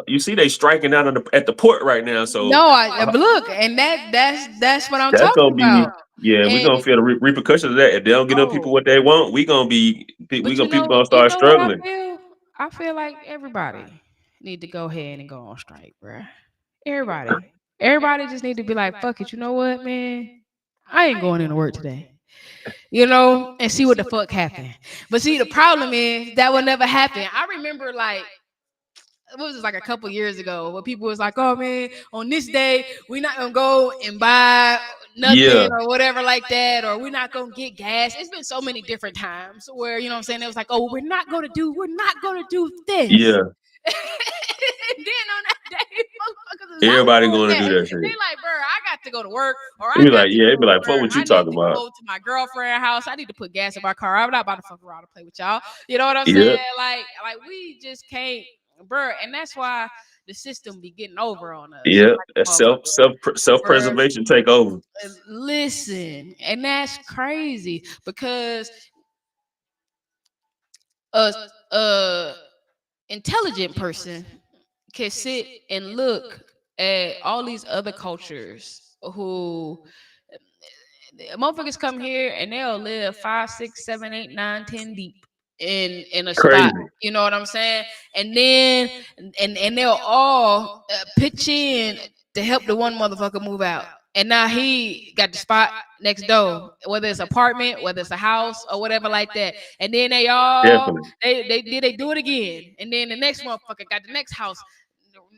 you see they striking out at the port right now. So no, but look, and that's what I'm that's talking gonna be, about. yeah, we're And gonna feel the repercussions of that. If they don't get them people oh, what they want, but people gonna you start know what I struggling. feel? I feel like everybody need to go ahead and go on strike, bruh. Everybody just need to be like, fuck it. You know what, man? I ain't going into work today. And see what the fuck happened. But see, the problem is that will never happen. I remember, like, it was just like a couple years ago where people was like, oh man, on this day we're not gonna go and buy Yeah, nothing or whatever like that, or we're not gonna get gas. It's been so many different times where, what I'm saying, it was like, oh, we're not gonna do this. yeah. And then on that day, motherfuckers is not Everybody doing going to that. do that They shit. like, bro, I got to go to work, or They I be got like, to yeah, they be go, like, fuck where what you I need talking to about. go to my girlfriend's house. I need to put gas in my car. I'm not about to fuck around and play with y'all. You know what I'm saying? Yep, Like we just can't, bro. And that's why the system be getting over on us. yep. Like That a motherfucker. self Bruh, preservation take over. listen, and that's crazy because a a intelligent person can sit and look at all these other cultures who motherfuckers come here and they'll live 5, 6, 7, 8, 9, 10 deep in a spot. Crazy. You know what I'm saying? And then and they'll all pitch in to help the one motherfucker move out. and now he got the spot next door, whether it's apartment, whether it's a house or whatever like that. And then they all Definitely. they do it again, and then the next motherfucker got the next house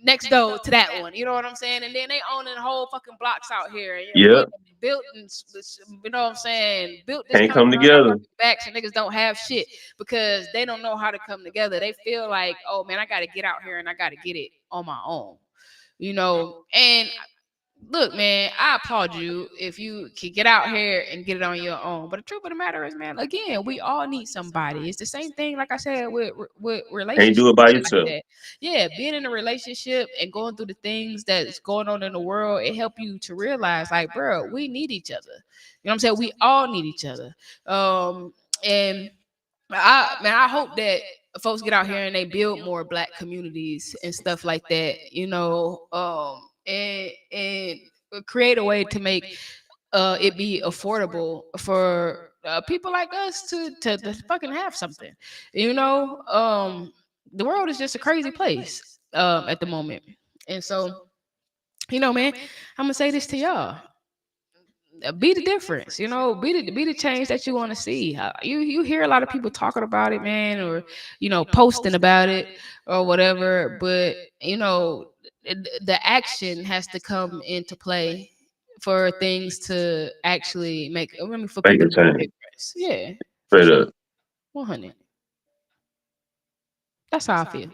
next door to that one. You know what I'm saying? And then they owning whole fucking blocks out here. And we Yep. built, you know what I'm saying? Built this Can't country come on our together. fucking backs, and niggas don't have shit because they don't know how to come together. They feel like, oh man, I got to get out here and I got to get it on my own. You know, and look, man, I applaud you if you can get out here and get it on your own. But the truth of the matter is, man, again, we all need somebody. It's the same thing, like I said, with Can't relationships do it by like yourself. that. Yeah, being in a relationship and going through the things that's going on in the world, it help you to realize, like, bro, we need each other. You know what I'm saying? We all need each other. And I hope that folks get out here and they build more black communities and stuff like that, you know, and create a way to make it be affordable for people like us to fucking have something, you know. The world is just a crazy place at the moment, and so, you know, man, I'm gonna say this to y'all: be the difference, you know, be the change that you want to see. You hear a lot of people talking about it, man, or you know, posting about it or whatever, but you know, the action has to come into play for things to actually make, I mean, for Make people a to make a change. difference. Yeah, for Straight sure. up. 100. That's how I feel.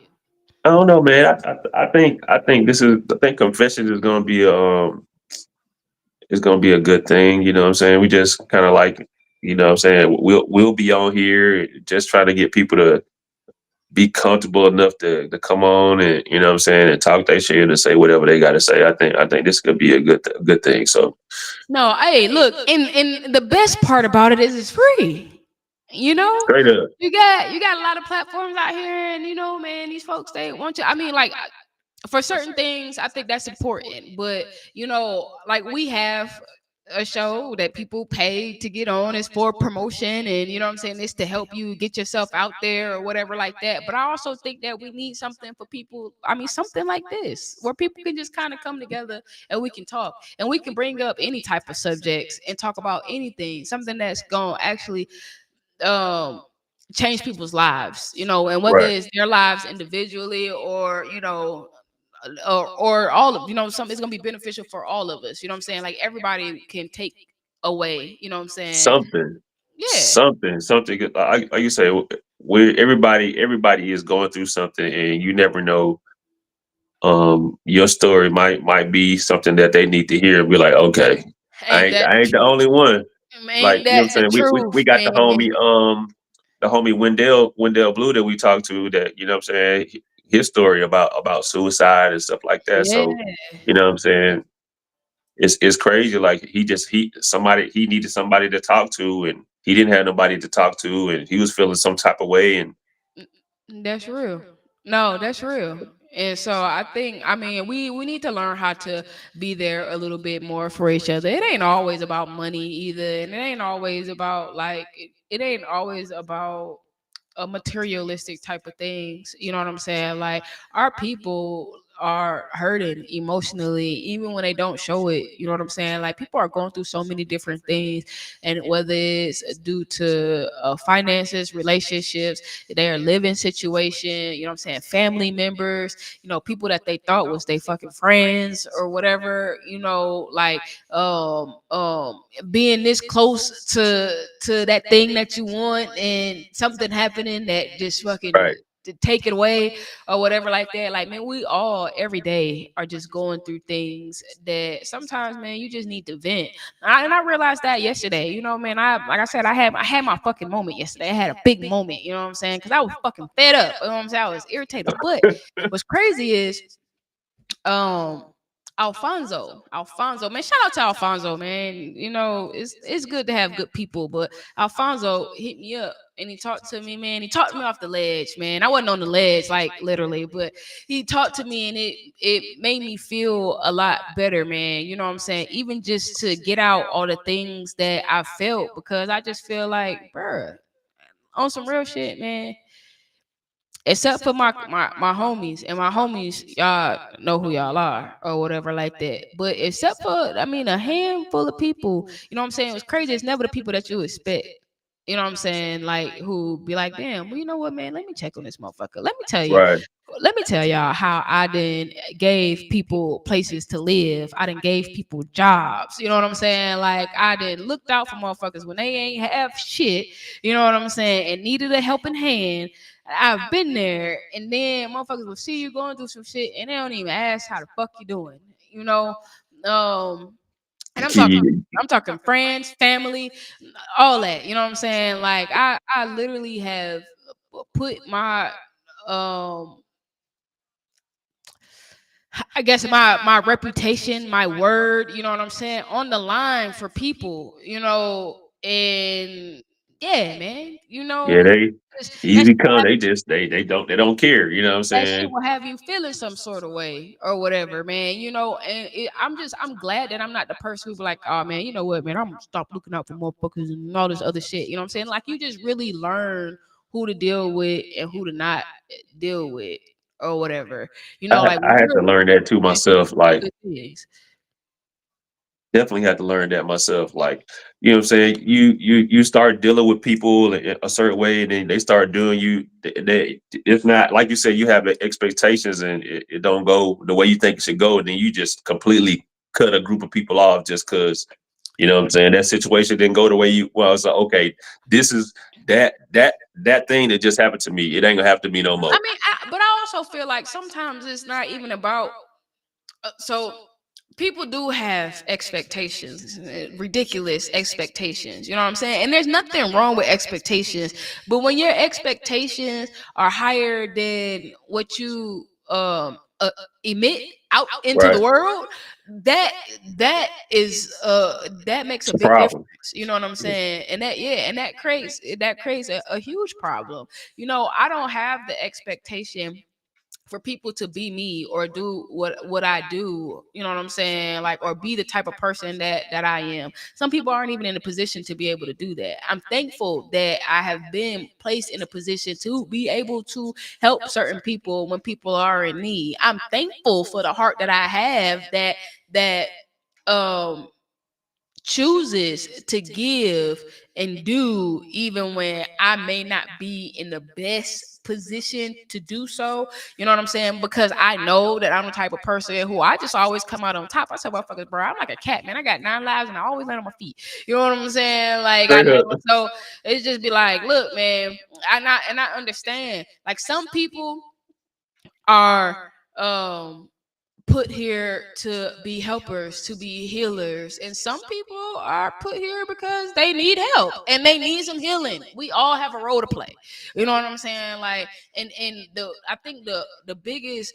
I don't know, man. I think this is. I think Confessions is gonna be is gonna be a good thing. You know what I'm saying? We just kind of like, you know what I'm saying. We'll be on here just trying to get people to be comfortable enough to come on and, you know what I'm saying, and talk their shit and say whatever they got to say. I think this could be a good thing. So No, hey, look, and the best part about it is it's free. You know, straight up. you got a lot of platforms out here, and you know, man, these folks they want you. I mean, like for certain things, I think that's important. But you know, like we have a show that people pay to get on is for promotion, and you know what I'm saying, it's to help you get yourself out there or whatever like that. But I also think that we need something for people. I mean, something like this where people can just kind of come together and we can talk and we can bring up any type of subjects and talk about anything, something that's gonna actually um change people's lives, you know, and whether Right. it's their lives individually or you know, or all of, you know, something, it's gonna be beneficial for all of us, you know what I'm saying, like everybody can take away, you know what I'm saying. Something, Yeah, something. Like you say, we everybody is going through something, and you never know. Your story might be something that they need to hear and be like, okay, ain't that I the ain't the truth? only one. Like, Ain't you know what I'm that the saying? We truth, got man? the homie Wendell Blue that we talked to, that, you know what I'm saying, his story about suicide and stuff like that. Yeah, So, you know what I'm saying? It's crazy. Like, he needed somebody to talk to, and he didn't have nobody to talk to, and he was feeling some type of way. And that's real. No, that's real. And so I think, I mean, we need to learn how to be there a little bit more for each other. It ain't always about money either, and it ain't always about like it ain't always about a materialistic type of things. You know what I'm saying? Like our people are hurting emotionally, even when they don't show it. You know what I'm saying? Like people are going through so many different things, and whether it's due to finances, relationships, their living situation, you know what I'm saying, family members, you know, people that they thought was they fucking friends or whatever, you know, like being this close to that thing that you want and something happening that just fucking right, to take it away or whatever like that. Like man, we all every day are just going through things that sometimes, man, you just need to vent. And I realized that yesterday. You know, man, I like I said, I had my fucking moment yesterday. I had a big moment, you know what I'm saying? Because I was fucking fed up. You know what I'm saying? I was irritated. But what's crazy is um Alfonso, man, shout out to Alfonso, man. You know, it's good to have good people, but Alfonso hit me up and he talked to me, man. He talked me off the ledge, man. I wasn't on the ledge, like literally, but he talked to me and it made me feel a lot better, man. You know what I'm saying? Even just to get out all the things that I felt, because I just feel like, bruh, on some real shit, man, except for my homies, and my homies, y'all know who y'all are or whatever like that. But except for, I mean, a handful of people, you know what I'm saying? It was crazy. It's never the people that you expect. You know what I'm saying? Like, who be like, damn, well, you know what, man? Let me check on this motherfucker. Right. Let me tell y'all how I done gave people places to live. I done gave people jobs. You know what I'm saying? Like, I done looked out for motherfuckers when they ain't have shit. You know what I'm saying? And needed a helping hand. I've been there, and then motherfuckers will see you going through some shit, and they don't even ask how the fuck you doing. You know, and Key. I'm talking friends, family, all that. You know what I'm saying? Like, I literally have put my um I guess my reputation, my word, you know what I'm saying, on the line for people, and yeah, man, Yeah, they that easy come. They just they don't care. You know what I'm that shit saying? will have you feeling some sort of way or whatever, man. And I'm glad that I'm not the person who's like, oh man, you know what, man, I'm gonna stop looking out for motherfuckers and all this other shit. You know what I'm saying? Like, you just really learn who to deal with and who to not deal with or whatever. Like, I had to learn that too when you're myself. doing Like good things. definitely had to learn that myself. Like, you know what I'm saying? You start dealing with people a certain way, and then they start doing you. It's not like you said. You have expectations, and it don't go the way you think it should go. And then you just completely cut a group of people off just because you know what I'm saying. That situation didn't go the way you. Well, it's like, okay, this is that thing that just happened to me. It ain't gonna happen to me no I more. mean, but I also feel like sometimes it's not even about. So people do have expectations, ridiculous expectations. You know what I'm saying? And there's nothing wrong with expectations, but when your expectations are higher than what you emit out into the Right? world, that that makes It's a a big problem. difference. You know what I'm saying? And that creates a huge problem. I don't have the expectation for people to be me or do what I do, you know what I'm saying? Like, or be the type of person that I am. Some people aren't even in a position to be able to do that. I'm thankful that I have been placed in a position to be able to help certain people when people are in need. I'm thankful for the heart that I have that um chooses to give and do even when I may not be in the best position to do so. You know what I'm saying? Because I know that I'm the type of person who I just always come out on top. I said, motherfuckers, bro, I'm like a cat, man. I got 9 lives and I always land on my feet. You know what I'm saying? Like, I Straight up. never, so it's just be like, look, man, I understand. Like, some people are put here to be helpers, to be healers, and some people are put here because they need help and they need some healing. We all have a role to play. You know what I'm saying? Like, and the I think the biggest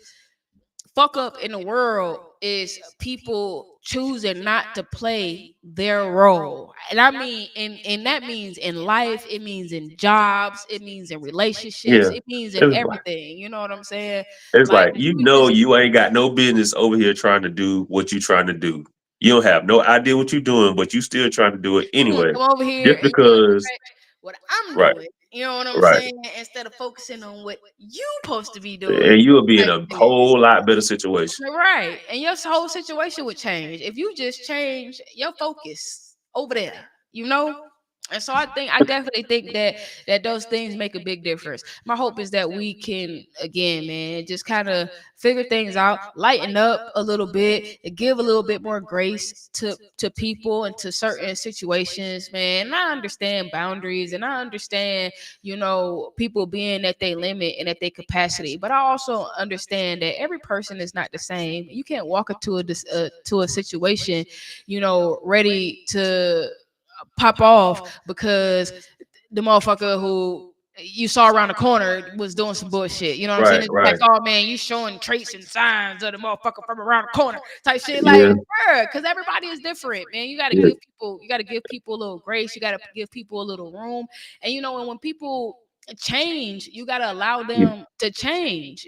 fuck up in the world is people choosing not to play their role. And I mean, and that means in life, it means in jobs, it means in relationships, Yeah. it means in It's like everything. You know what I'm saying? it's Like, like if you you know just you ain't got no business over here trying to do what you trying to do. You don't have no idea what you're doing, but you still trying to do it You want to anyway. come over here Just and you want to because correct what I'm right, doing. You know what I'm right. saying? Instead of focusing on what you supposed to be doing. And you'll be in Type a shit. whole lot better situation. Right. And your whole situation would change if you just change your focus over there. You know? And so I definitely think that those things make a big difference. My hope is that we can, again, man, just kind of figure things out, lighten up a little bit, and give a little bit more grace to people and to certain situations, man. And I understand boundaries, and I understand, people being at their limit and at their capacity, but I also understand that every person is not the same. You can't walk into to a situation, ready to pop off because the motherfucker who you saw around the corner was doing some bullshit. You know what I'm saying? Right, It's like, right. oh man, you showing traits and signs of the motherfucker from around the corner type shit. Like, Yeah. because everybody is different, man. Yeah. You gotta give people a little grace. You gotta give people a little room. And when people change, you gotta allow Yeah. them to change,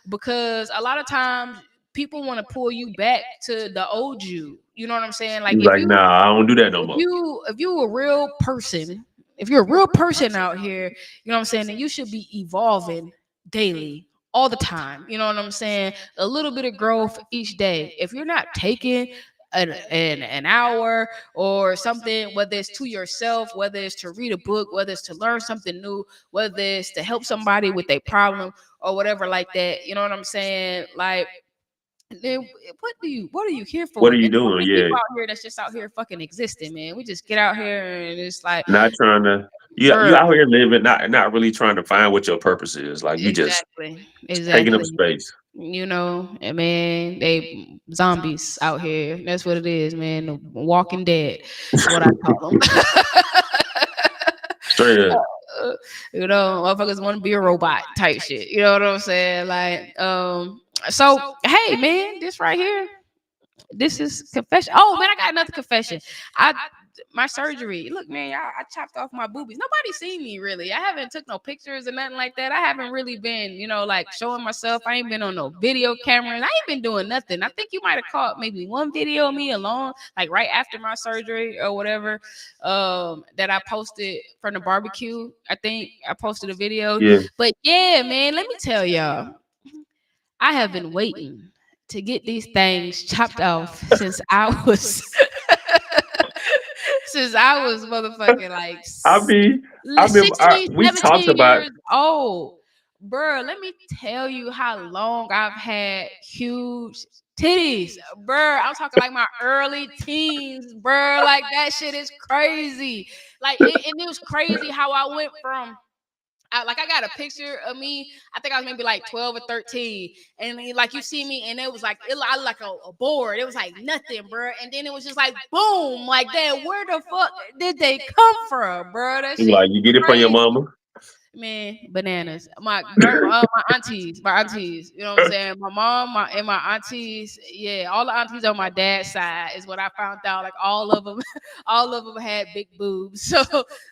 because a lot of times people want to pull you back to the old you. You know what I'm saying? Like, He's like, nah, I don't do that no more. if you a real person, if you're a real person out here, you know what I'm saying, then you should be evolving daily, all the time. You know what I'm saying? A little bit of growth each day. If you're not taking an hour or something, whether it's to yourself, whether it's to read a book, whether it's to learn something new, whether it's to help somebody with a problem or whatever like that, you know what I'm saying? Like, then what are you here What for? are you There's so doing? many Yeah, people out here that's just out here fucking existing, man. We just get out here and it's like, not trying to. You bruh, out here living, not really trying to find what your purpose is. Like you just exactly, taking up exactly. space. You know, and man, they zombies out here. That's what it is, man. The Walking Dead, what I call them. Straight up. You know, motherfuckers want to be a robot type shit. You know what I'm saying? Like, so hey, man, this right here. This is confession. Oh man, I got another confession. I My surgery. Look, man, I chopped off my boobies. Nobody seen me really. I haven't took no pictures or nothing like that. I haven't really been, like showing myself. I ain't been on no video cameras. I ain't been doing nothing. I think you might have caught maybe one video of me alone, like right after my surgery or whatever. That I posted from the barbecue. I think I posted a video. Yeah. But yeah, man, let me tell y'all. I have been waiting to get these things chopped off since I was since I was motherfucking like I mean, I remember 16, we talked 17 about. years old. Bruh, let me tell you how long I've had huge titties. Bruh, I'm talking like my early teens, bruh. Like that shit is crazy. Like, and it was crazy how I went from I got a picture of me. I think I was maybe like 12 or 13. And then, like you see me, and it was like I looked like a board. It was like nothing, bro. And then it was just like boom, like that. Where the fuck did they come from, bro? That shit Like you get it from your crazy. mama. Man, bananas. My grandma, my aunties. You know what I'm saying? My mom, and my aunties. Yeah, all the aunties on my dad's side is what I found out. Like all of them, all of them had big boobs.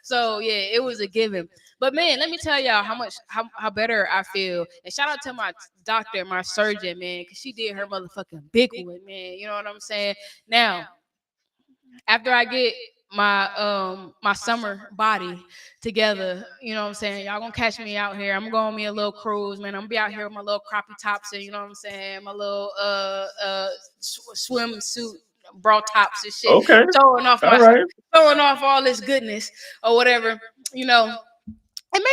So yeah, it was a given. But man, let me tell y'all how better I feel. And shout out to my doctor, my surgeon, man, because she did her motherfucking big one, man. You know what I'm saying? Now, after I get my summer body together, you know what I'm saying? Y'all gonna catch me out here. I'm gonna go on me a little cruise, man. I'm gonna be out here with my little crappie tops and you know what I'm saying, my little swimsuit bra tops and shit, Okay. showing off All my right. showing off all this goodness or whatever, you know. And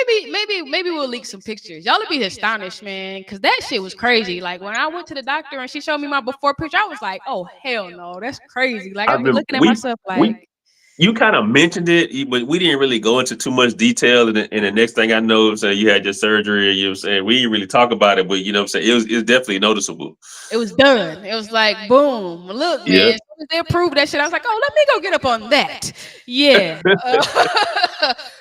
maybe we'll leak some pictures. Y'all will be astonished, man, because that shit was crazy. Like when I went to the doctor and she showed me my before picture, I was like, "Oh hell no, that's crazy!" Like I I'd be remember looking at myself we like, you kind of mentioned it, but we didn't really go into too much detail. And the next thing I know, saying you had your surgery, you know what I'm saying, we didn't really talk about it, but you know what I'm saying, it was definitely noticeable. it was done. It was like, boom, look, man. Yeah. As soon as they approved that shit, I was like, oh, let me go get up on that. Yeah.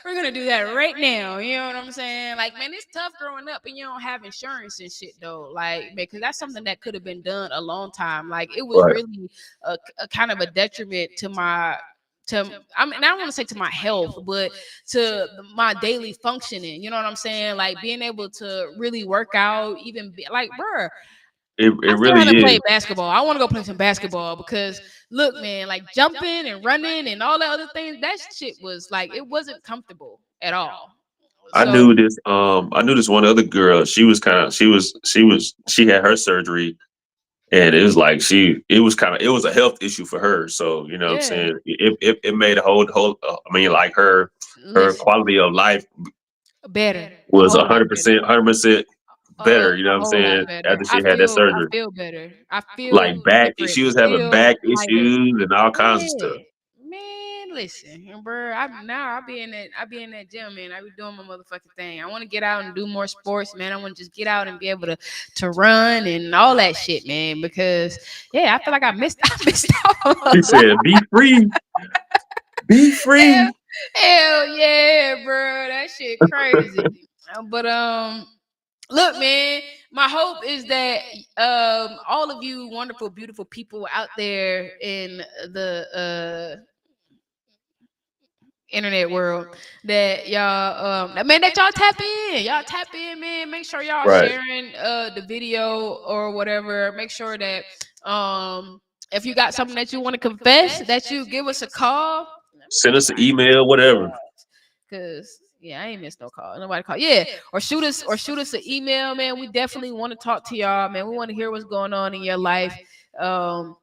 We're going to do that right now. You know what I'm saying? Like, man, it's tough growing up and you don't have insurance and shit, though. Like, because that's something that could have been done a long time. Like, it was Right. really a kind of a detriment to I mean, I don't want to say to my health, but to my daily functioning. You know what I'm saying? Like being able to really work out, even like, bruh, It I still really haven't is. played basketball. I want to go play some basketball because look, man, like jumping and running and all the other things, that shit was like it wasn't comfortable at all. So I knew this one other girl. She was kind of she had her surgery, and it was like it was a health issue for her. So you know what I'm yeah, saying, it made a whole I mean, like her listen, quality of life better, a was whole lot better, 100% better. You know a what I'm whole lot saying, better. after she had that I surgery. feel better. I feel Like back, different. she was I having feel back lighter. issues and all kinds of stuff. Yeah. Man, listen, bro. I be in that gym, man. I be doing my motherfucking thing. I want to get out and do more sports, man. I want to just get out and be able to run and all that shit, man. Because yeah, I feel like I missed I missed out on a She lot. said, "Be free, be Hell, free." hell yeah, bro. That shit crazy. But look, man, my hope is that all of you wonderful, beautiful people out there in the internet world, that y'all that y'all tap in. Y'all tap in, man. Make sure y'all Right. sharing the video or whatever. Make sure that if you got something that you want to confess, that you give us a call. Send us an email, whatever. Cause Yeah, I ain't missed no call. Nobody call. Yeah, or shoot us an email, man. We definitely want to talk to y'all, man. We want to hear what's going on in your life. Um,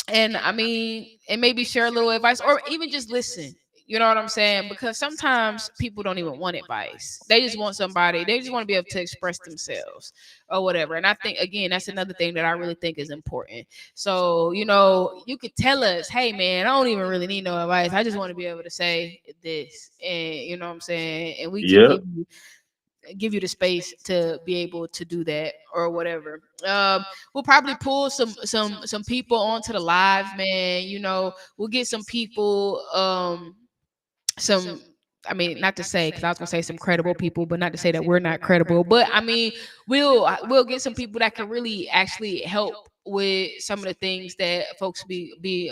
and I mean, and maybe share a little advice, or even just listen. You know what I'm saying? Because sometimes people don't even want advice. They just want somebody. They just want to be able to express themselves or whatever. And I think again, that's another thing that I really think is important. So you could tell us, hey man, I don't even really need no advice. I just want to be able to say this, and you know what I'm saying. And we can Yeah. give you the space to be able to do that or whatever. We'll probably pull some people onto the live, man. We'll get some people, some. I mean, not to say, because I was gonna say some credible people, but not to say that we're not credible. But I mean, we'll get some people that can really actually help with some of the things that folks be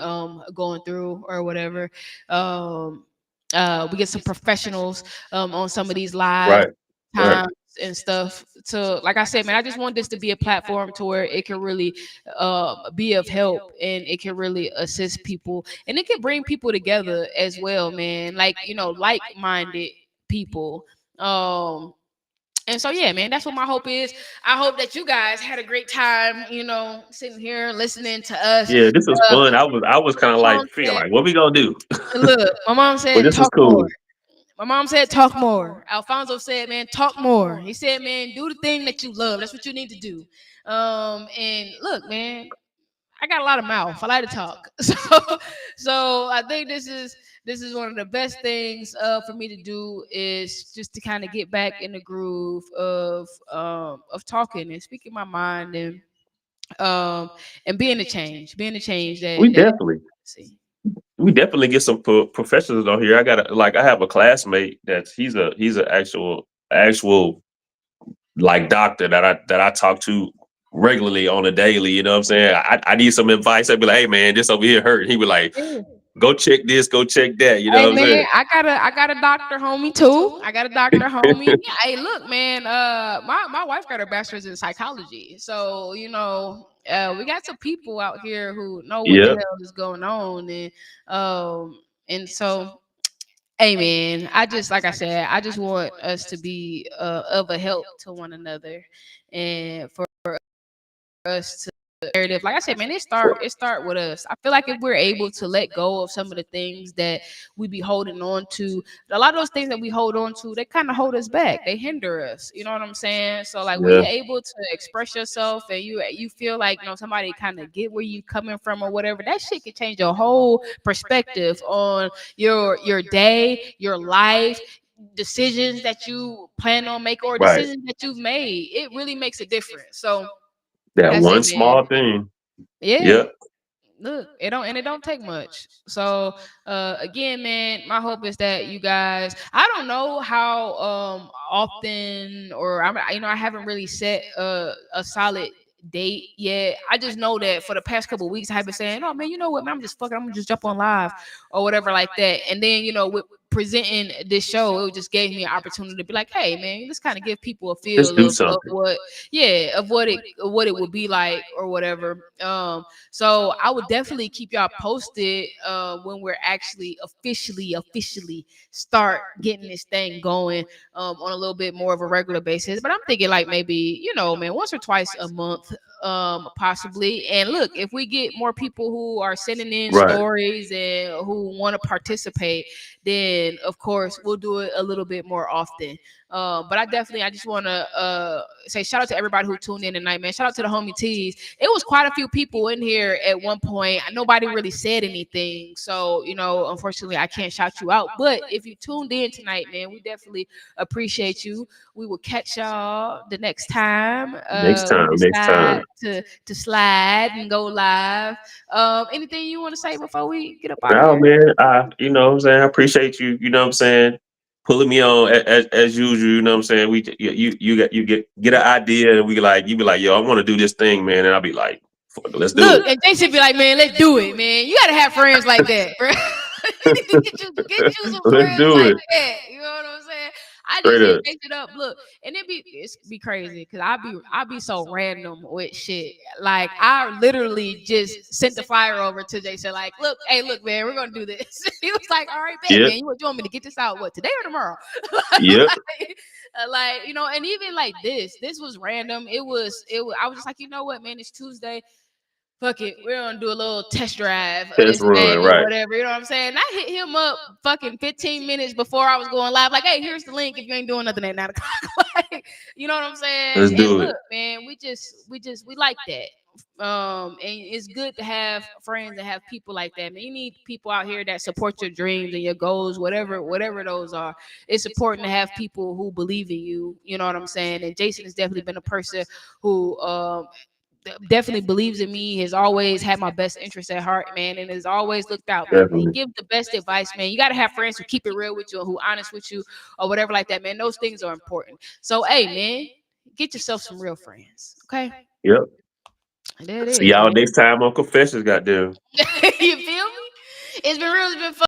going through or whatever. Um, we get some professionals on some of these live Right. Right. times and stuff. So like I said, man, I just want this to be a platform to where it can really be of help, and it can really assist people, and it can bring people together as well, man. Like, like-minded people. And so yeah, man, that's what my hope is. I hope that you guys had a great time, sitting here listening to us. Yeah, this was uh, fun. I was kind of my mom like feel said, like, what we gonna do? look, my mom But said this was talk more. cool. My mom said, talk more. Alfonso said, man, talk more. He said, man, do the thing that you love. That's what you need to do. And look, man, I got a lot of mouth. I like to talk. So I think this is one of the best things for me to do, is just to kind of get back in the groove of talking and speaking my mind, um and being the change that We definitely, see. we definitely get some professionals on here. I have a classmate that's he's a actual like doctor that I talk to regularly on a daily. You know what I'm saying? I need some advice. I'd be like, hey man, this over here hurt. He be like, go check this, go check that. You know Hey what I'm saying? man, I got a doctor homie too. I got a doctor homie. Yeah, hey, look, man. My wife got her bachelor's in psychology, so we got some people out here who know what the Yep. hell is going on, and so, hey man, I just, like I said, I just want us to be of a help to one another, and for us to narrative. Like I said, man, it start with us. I feel like if we're able to let go of some of the things that we be holding on to, a lot of those things that we hold on to, they kind of hold us back. They hinder us. You know what I'm saying? So like when Yeah. you're able to express yourself, and you feel like somebody kind of get where you coming from or whatever, that shit can change your whole perspective on your day, your life, decisions that you plan on making, or Right. decisions that you've made. It really makes a difference. So That that's one it, man. small thing. Yeah. Yep. Look, it don't take much. So again, man, my hope is that you guys, I don't know how often, or I haven't really set a solid date yet. I just know that for the past couple of weeks I have been saying, oh man, you know what, man, I'm gonna just jump on live or whatever like that. And then with presenting this show, it just gave me an opportunity to be like, hey man, let's kind of give people a Let's feel do of something. what, yeah, of what it would be like or whatever. So I would definitely keep y'all posted when we're actually officially start getting this thing going on a little bit more of a regular basis. But I'm thinking like maybe, man, once or twice a month, possibly. And look, if we get more people who are sending in Right. stories and who want to participate, then of course we'll do it a little bit more often. But I just want to say shout out to everybody who tuned in tonight, man. Shout out to the homie T's. It was quite a few people in here at one point. Nobody really said anything, so unfortunately, I can't shout you out. But if you tuned in tonight, man, we definitely appreciate you. We will catch y'all the next time Next we time. Next decide time. to slide and go live. Anything you want to say before we get up out of No, here? man. You know what I'm saying? I appreciate you, you know what I'm saying? Pulling me on as usual, you know what I'm saying? You get an idea, and you be like, yo, I want to do this thing, man. And I'll be like, fuck it, let's do Look, it. and Jason be like, man, let's do it, man. You gotta have friends like that, bro. You need to get you some Let's friends do like it. that. You know what I'm saying? I just Straight hit up. Jason up. Look, and it's be crazy because I be so random with shit. Like I literally just sent the flyer over to Jason. Like, look, hey, look, man, we're gonna do this. He was like, all right, bet, Yep. man. You want me to get this out? What, today or tomorrow? Yep. Like, and even like this was random. It was. I was just like, you know what, man? It's Tuesday. Fuck it, we're gonna do a little test drive of Test this run. baby or Right. whatever. You know what I'm saying? I hit him up fucking 15 minutes before I was going live, like, hey, here's the link if you ain't doing nothing at 9 o'clock. Like, you know what I'm saying? Let's And do it. look, man, we like that. And it's good to have friends and have people like that. Man, you need people out here that support your dreams and your goals, whatever those are. It's important to have people who believe in you. You know what I'm saying? And Jason has definitely been a person who definitely believes in me, has always had my best interest at heart, man, and has always looked out, man. He Definitely. gives the best advice, man. You got to have friends who keep it real with you, or who honest with you, or whatever like that, man. Those things are important. So, hey, man, get yourself some real friends, okay? Yep. And there it See is, y'all man. next time on Confessionz. Goddamn. You feel me? It's been real. It's been fun.